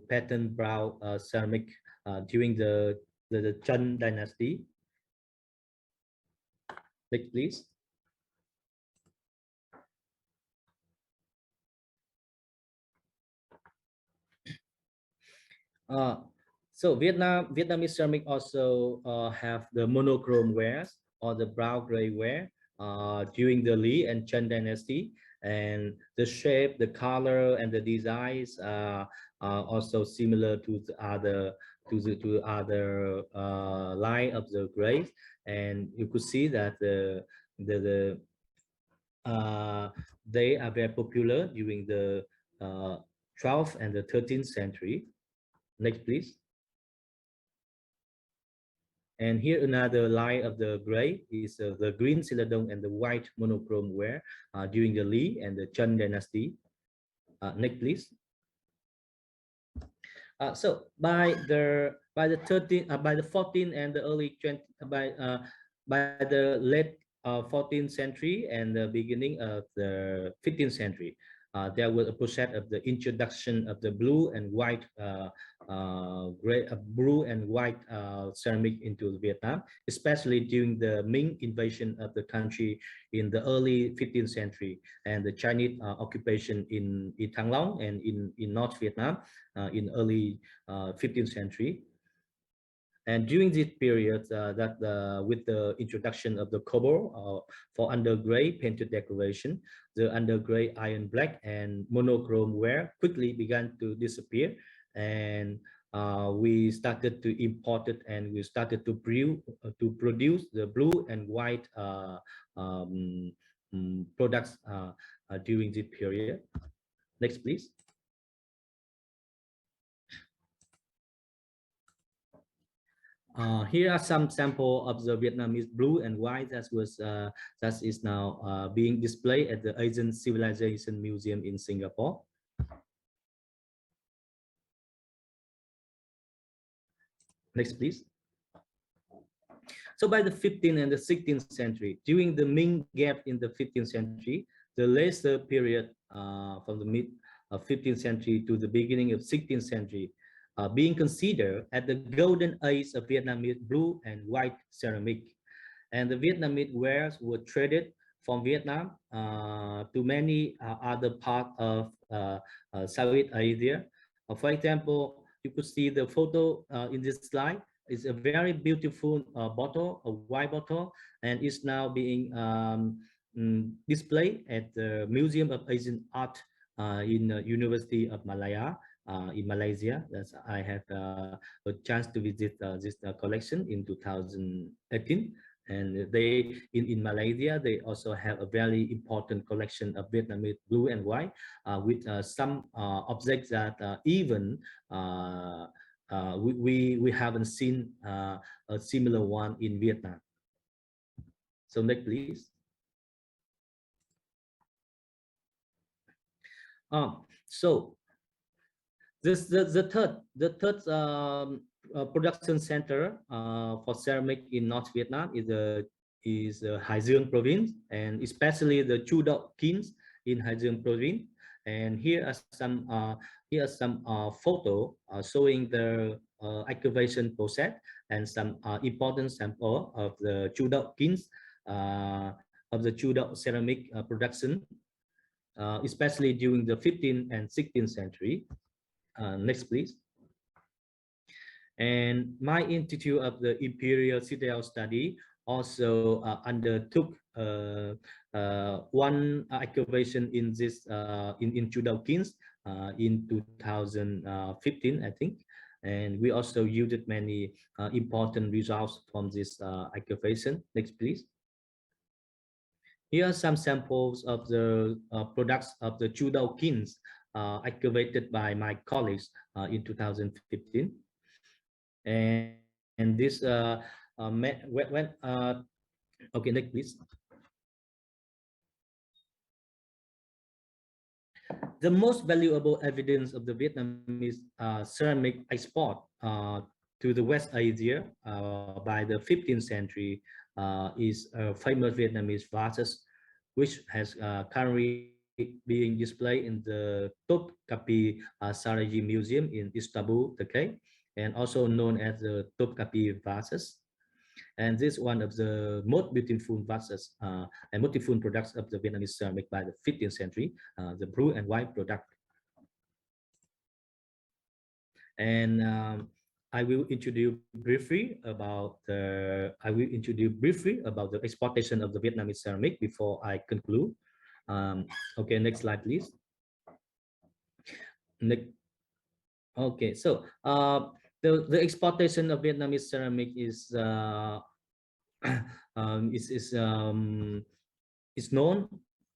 pattern brow ceramic during the Tran dynasty. Next, please. So Vietnamese ceramic also have the monochrome wares or the brown gray ware during the Lý and Tran dynasty, and the shape, the color, and the designs are also similar to the other line of the grays. And you could see that they are very popular during the 12th and the 13th century. Next, please. And here another line of the gray is the green celadon and the white monochrome ware during the Lý and the Tran dynasty. Next, please. So by the 14th and the early 20 by the late 14th century and the beginning of the 15th century, there was a process of the introduction of the blue and white ceramic into Vietnam, especially during the Ming invasion of the country in the early 15th century and the Chinese occupation in Thăng Long and in North Vietnam in early 15th century. And during this period, with the introduction of the cobalt for undergray painted decoration, the undergray iron black and monochrome ware quickly began to disappear, and we started to import it, and we started to produce the blue and white products during this period. Next, please. Here are some sample of the Vietnamese blue and white that is now being displayed at the Asian Civilization Museum in Singapore. Next, please. So by the 15th and the 16th century, during the Ming gap in the 15th century, the later period from the mid 15th century to the beginning of 16th century, being considered as the golden age of Vietnamese blue and white ceramic. And the Vietnamese wares were traded from Vietnam to many other parts of Southeast Asia. For example, you could see the photo in this slide. It's a very beautiful bottle, a white bottle, and it's now being displayed at the Museum of Asian Art in the University of Malaya. In Malaysia. I had a chance to visit this collection in 2018, and they in Malaysia they also have a very important collection of Vietnamese blue and white with some objects that even we haven't seen a similar one in Vietnam. So next, please. So the third production center for ceramic in North Vietnam is Hải Dương province, and especially the Chu Dậu kilns in Hải Dương province. And here are some photo showing the excavation process and some important sample of the Chu Dậu kilns of the Chu Dậu ceramic production, especially during the 15th and 16th century. Next, please. And my Institute of the Imperial Citadel Study also undertook one excavation in this in Chu Dậu kilns in 2015, I think, and we also used many important results from this excavation. Next, please. Here are some samples of the products of the Chu Dậu kilns excavated by my colleagues in 2015, and this okay, next, please. The most valuable evidence of the Vietnamese ceramic export to the West Asia by the 15th century is a famous Vietnamese vases, which has currently being displayed in the Topkapi Sarayı Museum in Istanbul, Turkey, and also known as the Topkapi vases. And this is one of the most beautiful vases and beautiful products of the Vietnamese ceramic by the 15th century, the blue and white product. And I will introduce briefly about the exportation of the Vietnamese ceramic before I conclude. Okay, next slide, please. Okay, so the exportation of Vietnamese ceramic is known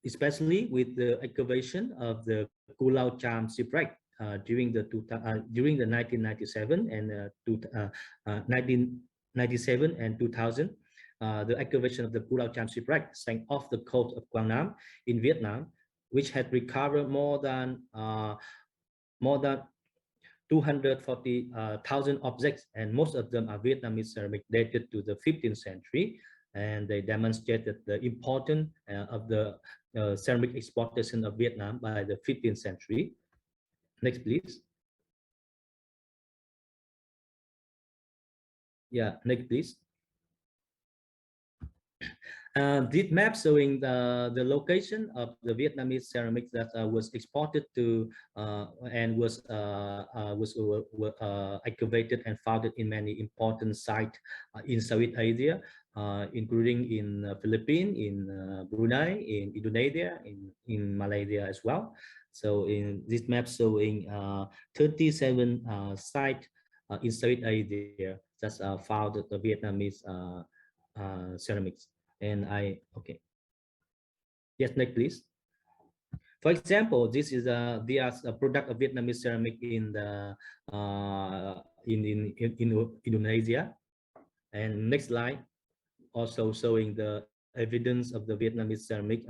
especially with the excavation of the Cù Lao Chàm shipwreck during the 1997 and 1997 and 2000. The excavation of the Cù Lao Chàm shipwreck sank off the coast of Quang Nam in Vietnam, which had recovered more than 240,000 objects, and most of them are Vietnamese ceramic dated to the 15th century, and they demonstrated the importance of the ceramic exportation of Vietnam by the 15th century. Next, please. Yeah, next, please. This map showing the location of the Vietnamese ceramics that was exported to and was excavated and found in many important sites in Southeast Asia, including in Philippines, in Brunei, in Indonesia, in Malaysia as well. So in this map showing 37 sites in Southeast Asia that found the Vietnamese ceramics. And okay. Yes, next, please. For example, this is a product of Vietnamese ceramic in the in Indonesia. And next slide, also showing the evidence of the Vietnamese ceramic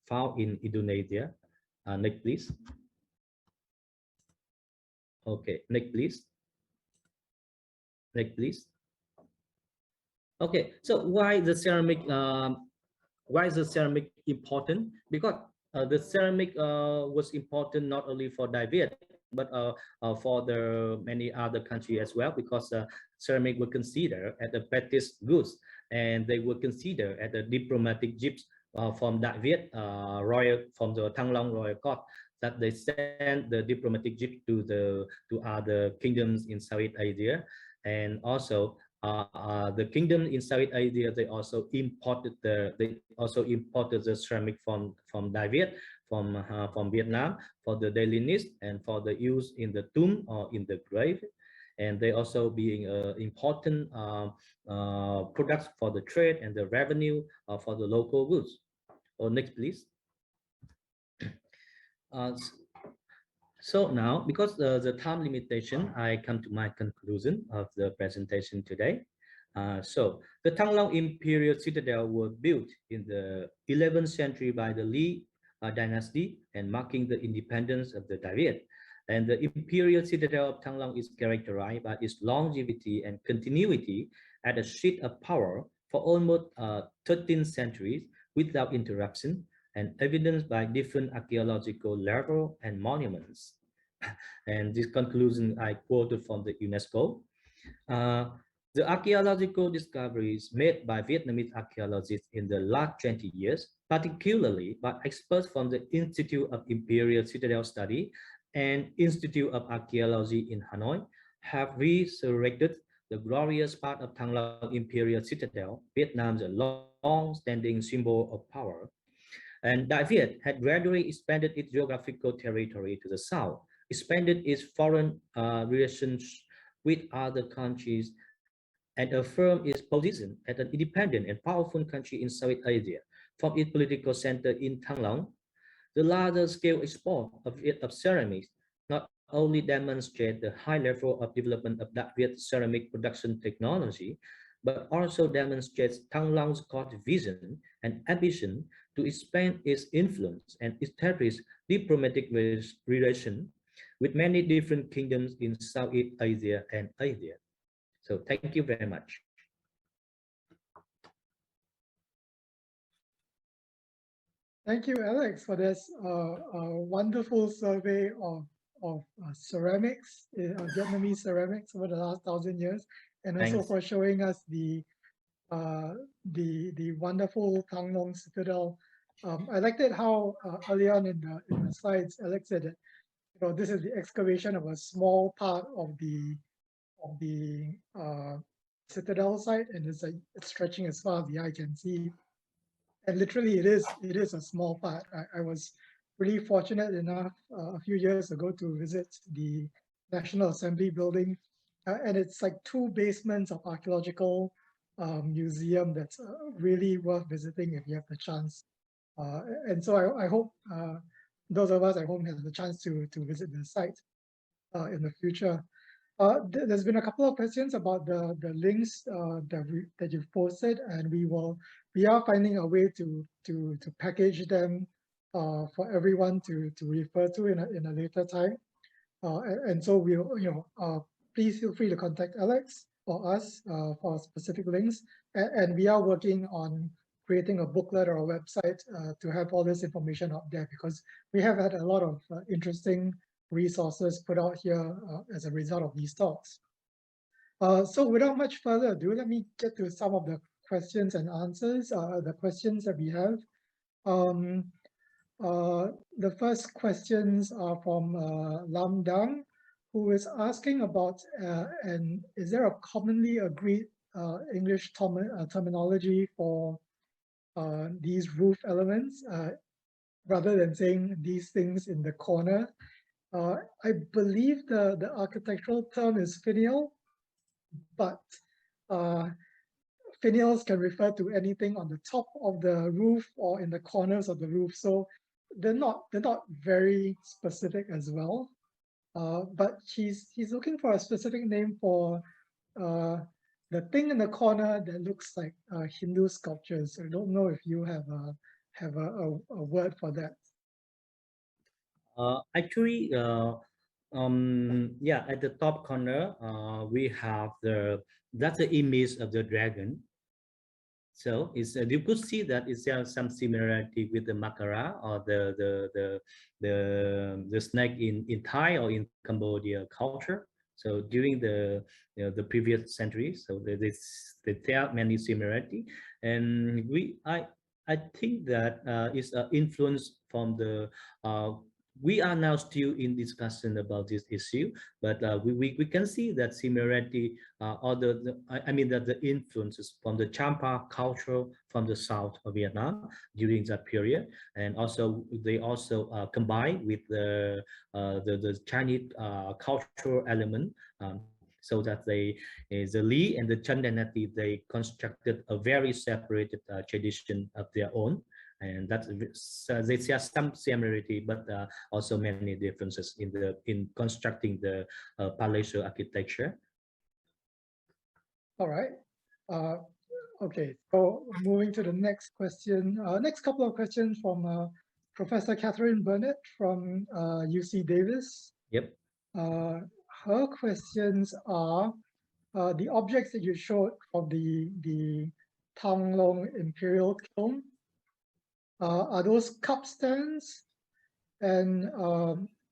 found in Indonesia. Next, please. Okay, next, please. Next, please. Okay, so why is the ceramic important? Because the ceramic was important not only for Dai Viet, but for the many other countries as well, because ceramic were considered as the practice goods, and they were considered as the diplomatic gifts from Dai Viet from the Thăng Long royal court, that they sent the diplomatic gift to other kingdoms in Southeast Asia. And also the kingdom in Southeast Asia, they also imported the ceramic from Dai Viet, from Vietnam, for the daily needs and for the use in the tomb or in the grave. And they also being important products for the trade and the revenue for the local goods. Next, please. So now, because the time limitation, I come to my conclusion of the presentation today. So the Thăng Long Imperial citadel was built in the 11th century by the Lý dynasty, and marking the independence of the Dai Viet. And the Imperial citadel of Thăng Long is characterized by its longevity and continuity as a seat of power for almost 13 centuries without interruption, and evidenced by different archaeological levels and monuments. And this conclusion I quoted from the UNESCO. The archaeological discoveries made by Vietnamese archaeologists in the last 20 years, particularly by experts from the Institute of Imperial Citadel Study and Institute of Archaeology in Hanoi, have resurrected the glorious part of Thăng Long Imperial Citadel, Vietnam's long-standing symbol of power. And Dai Viet had gradually expanded its geographical territory to the south, expanded its foreign relations with other countries, and affirmed its position as an independent and powerful country in Southeast Asia. From its political center in Thăng Long, the larger-scale export of ceramics not only demonstrate the high level of development of Dai Viet ceramic production technology, but also demonstrates Thăng Long's core vision and ambition to expand its influence and establish diplomatic relations with many different kingdoms in Southeast Asia and Asia. So thank you very much. Thank you, Alex, for this wonderful survey of ceramics, Vietnamese ceramics over the last 1,000 years, and also Thanks. for showing us the wonderful Thăng Long citadel. I liked it how early on in the slides, Alex said that this is the excavation of a small part of the citadel site, and it's stretching as far as the eye can see. And literally, it is a small part. I was really fortunate enough a few years ago to visit the National Assembly building, and it's like 2 basements of archaeological museum that's really worth visiting if you have the chance. And so I hope those of us at home have the chance to visit the site in the future. There's been a couple of questions about the links that you've posted, and we are finding a way to package them for everyone to refer to in a later time. And so we'll please feel free to contact Alex or us for specific links. And we are working on creating a booklet or a website to have all this information up there, because we have had a lot of interesting resources put out here as a result of these talks. So without much further ado, let me get to some of the questions and answers, the questions that we have. The first questions are from Lam Dang, who is asking about, and is there a commonly agreed English terminology for these roof elements, rather than saying these things in the corner? I believe the architectural term is finial, but finials can refer to anything on the top of the roof or in the corners of the roof, so they're not very specific as well. But he's looking for a specific name for the thing in the corner that looks like Hindu sculptures. I don't know if you have a word for that. Actually, yeah, at the top corner, we have that's the image of the dragon. So it's you could see that it's some similarity with the makara or the snake in Thai or in Cambodia culture. So during the previous centuries, so there are many similarity, and I think that is an influence from the we are now still in discussion about this issue, but we can see that similarity or I mean that the influences from the Champa culture from the south of Vietnam during that period, and also they also combine with the Chinese cultural element, so that the Li and the Chen dynasty, they constructed a very separated tradition of their own. And that they share some similarity, but also many differences in constructing the palatial architecture. All right. Okay. So moving to the next question. Next couple of questions from Professor Catherine Burnett from UC Davis. Yep. Her questions are the objects that you showed of the Thăng Long Imperial kiln. Are those cup stands? And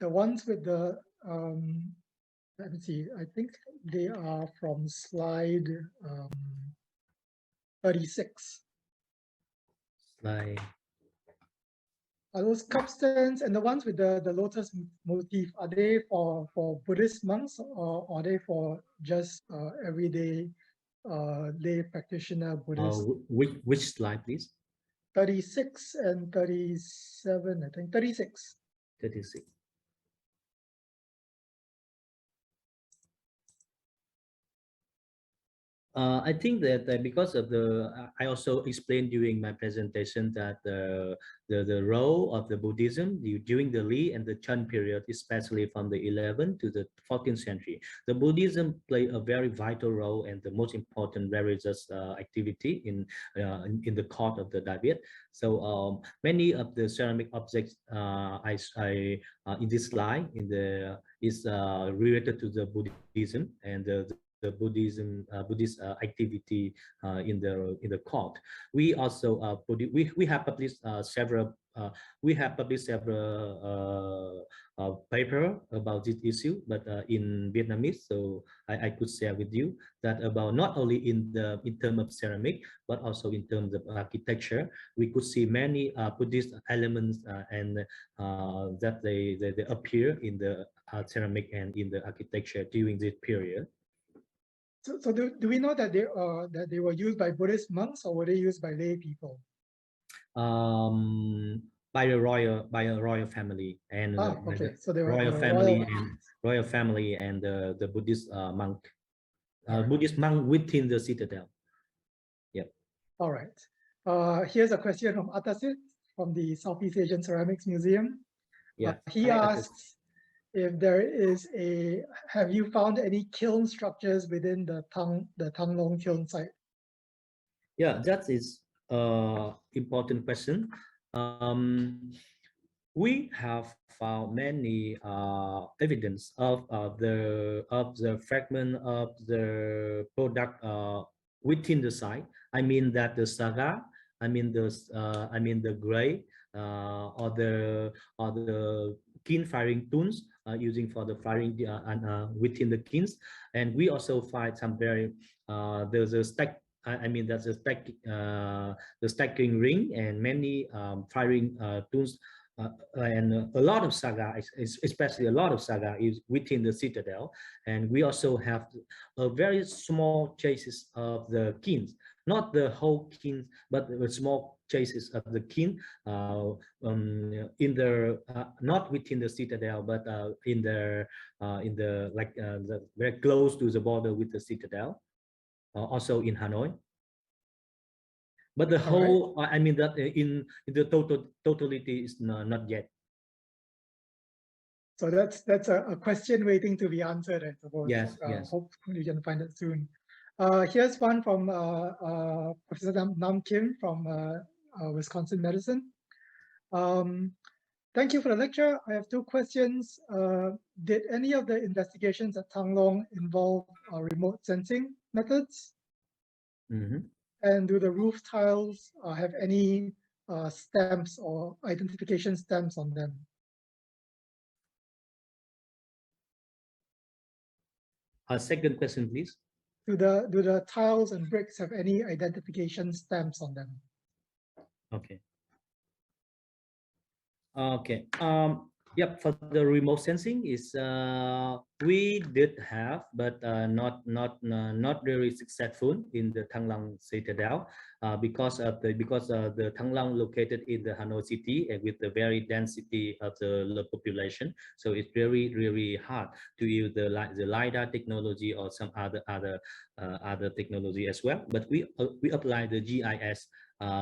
the ones with the, let me see, I think they are from slide 36. Slide. Are those cup stands, and the ones with the lotus motif, are they for Buddhist monks, or are they for just everyday lay practitioner Buddhists? Which slide, please? 36 and 37, I think. 36. 36. I think that because of I also explained during my presentation that the role of the Buddhism during the Li and the Chun period, especially from the 11th to the 14th century, the Buddhism played a very vital role and the most important religious activity in the court of the Dai Viet. So many of the ceramic objects in this slide is related to the Buddhism and the Buddhist activity in the court. We also we have published several paper about this issue, but in Vietnamese. So I could share with you that about not only in terms of ceramic, but also in terms of architecture, we could see many Buddhist elements and that they appear in the ceramic and in the architecture during this period. So do we know that they were used by Buddhist monks, or were they used by lay people? By a royal family and okay. So they were royal family and the Buddhist monk, Buddhist monk within the citadel. Yep. All right. Here's a question from Atasit from the Southeast Asian Ceramics Museum. Yeah. He asks if there is have you found any kiln structures within the Thăng Long kiln site? Yeah, that is important question. We have found many evidence of the fragment of the product within the site. I mean that the saga, I mean the gray or the kiln firing tools using for the firing within the kilns, and we also find some very there's a stack. I mean that's a stack, the stacking ring and many firing tools. And a lot of saga, especially a lot of saga, is within the citadel, and we also have a very small traces of the kilns, not the whole kiln, but the small traces of the kiln in the not within the citadel, but in the very close to the border with the citadel, also in Hanoi. But the whole, I mean that in the totality is not yet. So that's a question waiting to be answered, I suppose. Yes, yes. Hopefully you can find it soon. Here's one from Professor Nam Kim from Wisconsin Medicine. Thank you for the lecture. I have two questions. Did any of the investigations at Thăng Long involve remote sensing methods? Mm-hmm. And do the roof tiles have any stamps or identification stamps on them? Second question, please. Do the tiles and bricks have any identification stamps on them? Okay. Okay. Yep. For the remote sensing is we did have, but not very successful in the Thăng Long citadel because the Thăng Long located in the Hanoi city and with the very density of the population, so it's really hard to use the LiDAR technology or some other technology as well. But we apply the GIS.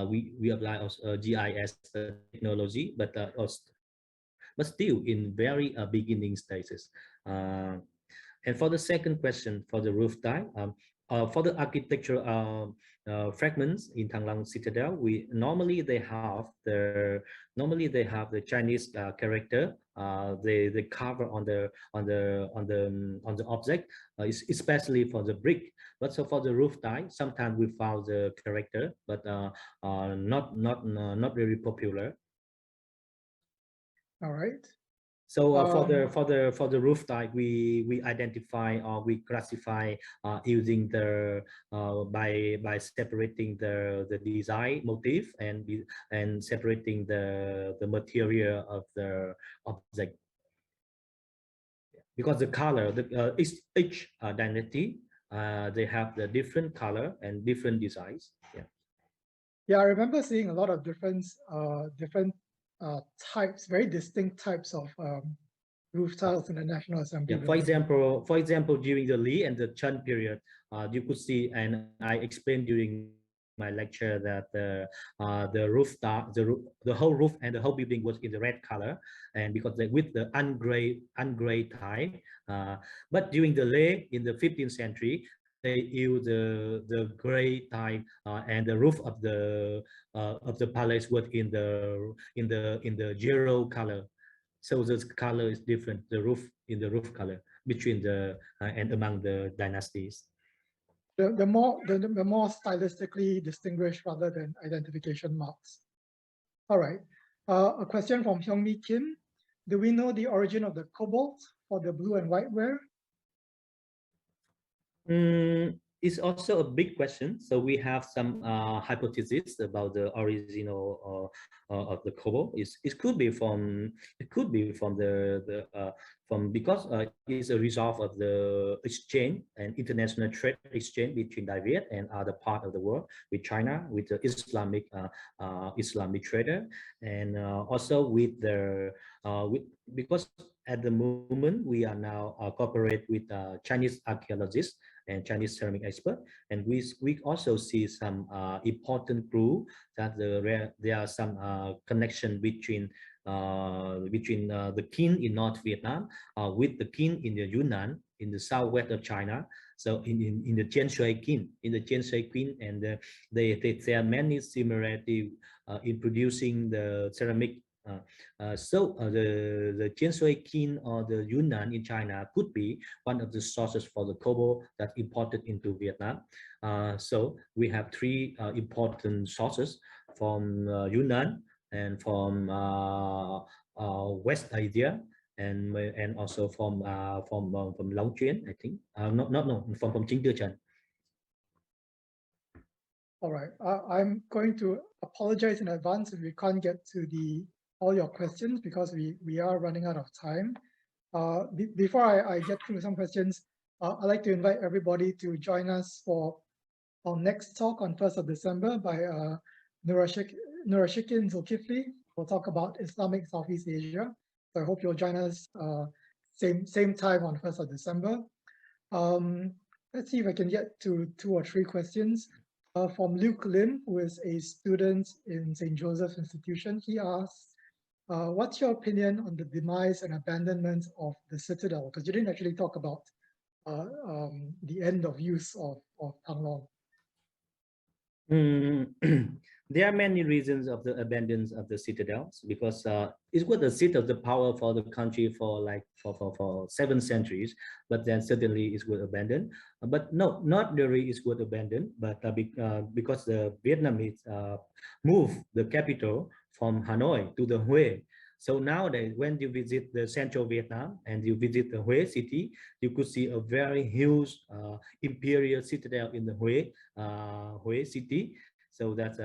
We apply also GIS technology, but still in very beginning stages. And for the second question, for the roof tile, for the architectural fragments in Thăng Long citadel, normally they have the Chinese character. They cover on the object, especially for the brick. But so for the roof tile, sometimes we found the character, but not very popular. All right. So for the roof type, we identify or we classify using the by separating the design motif and separating the material of the object, because the color each dynasty they have the different color and different designs. Yeah, I remember seeing a lot of different types, very distinct types of roof tiles in the National Assembly. Yeah, for example, during the Li and the Chun period, you could see, and I explained during my lecture that the roof, the whole roof and the whole building was in the red color, and because with the ungrade type. But during the late in the 15th century, they use the gray type, and the roof of the palace was in the yellow color. So the color is different. The roof in the roof color between the and among the dynasties. The more stylistically distinguished rather than identification marks. All right. A question from Hyungmi Kim. Do we know the origin of the cobalt for the blue and white ware? It's also a big question. So we have some hypotheses about the original of the cobalt. It could be from because it's a result of the exchange and international trade exchange between Dai Viet and other part of the world, with China, with the Islamic trader, and also with the because at the moment we are now cooperate with Chinese archaeologists and Chinese ceramic expert, and we also see some important clue that there are some connection between the king in North Vietnam with the king in the Yunnan in the southwest of China. So in the Chien Shui king, and there are many similarities in producing the ceramic. The Chien Shui king or the Yunnan in China could be one of the sources for the cobalt that imported into Vietnam. So we have three important sources from Yunnan and from West Asia, and also from Long Chuyên, I think. From Chính Tư Trần. All right. I'm going to apologize in advance if we can't get to all your questions, because we are running out of time. Before I get through some questions, I'd like to invite everybody to join us for our next talk on 1st of December by Nurashikin Zulkifli. We'll talk about Islamic Southeast Asia. So I hope you'll join us same time on 1st of December. Let's see if I can get to 2 or 3 questions. From Luke Lim, who is a student in St. Joseph's Institution. He asks, what's your opinion on the demise and abandonment of the citadel? Because you didn't actually talk about the end of use of Thăng Long. There are many reasons of the abandonance of the citadels, because it was the seat of the power for the country for 7 centuries, but then suddenly it was abandoned. But no, not really it was abandoned, but because the Vietnamese moved the capital from Hanoi to the Hue. So nowadays, when you visit the central Vietnam and you visit the Hue city, you could see a very huge imperial citadel in the Hue city. So that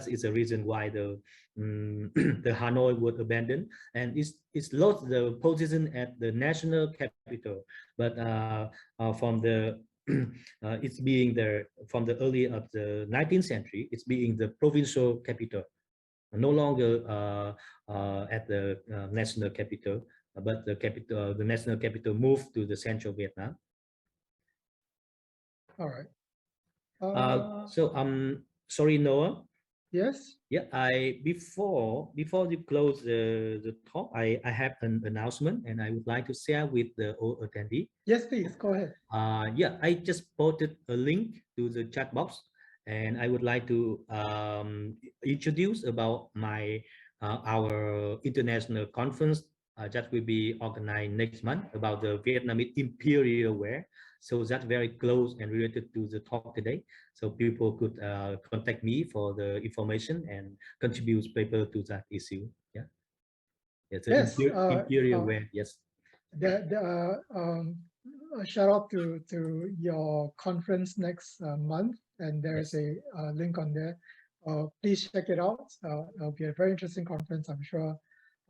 is the reason why the Hanoi was abandoned, and it's lost the position at the national capital. But from the it's being there from the early of the 19th century, it's being the provincial capital, no longer at the national capital, but the national capital moved to the central Vietnam. All right. Sorry, Noah. Yes. Yeah, before you close the talk, I have an announcement, and I would like to share with the attendee. Yes, please go ahead. Yeah, I just posted a link to the chat box, and I would like to introduce about our international conference that will be organized next month about the Vietnamese imperial ware. So that's very close and related to the talk today. So people could contact me for the information and contribute paper to that issue. Yeah. Yes. Imperial ware. Yes. A shout out to your conference next month, and there's a link on there. Please check it out. It'll be a very interesting conference, I'm sure.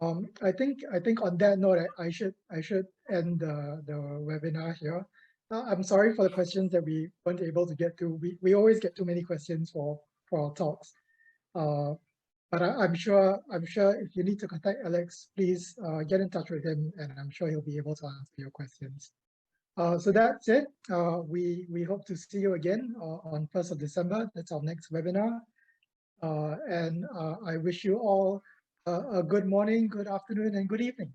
I think on that note, I should end the webinar here. I'm sorry for the questions that we weren't able to get to. We always get too many questions for our talks. But I'm sure if you need to contact Alex, please get in touch with him, and I'm sure he'll be able to answer your questions. So that's it. We hope to see you again on 1st of December. That's our next webinar. And I wish you all a good morning, good afternoon, and good evening.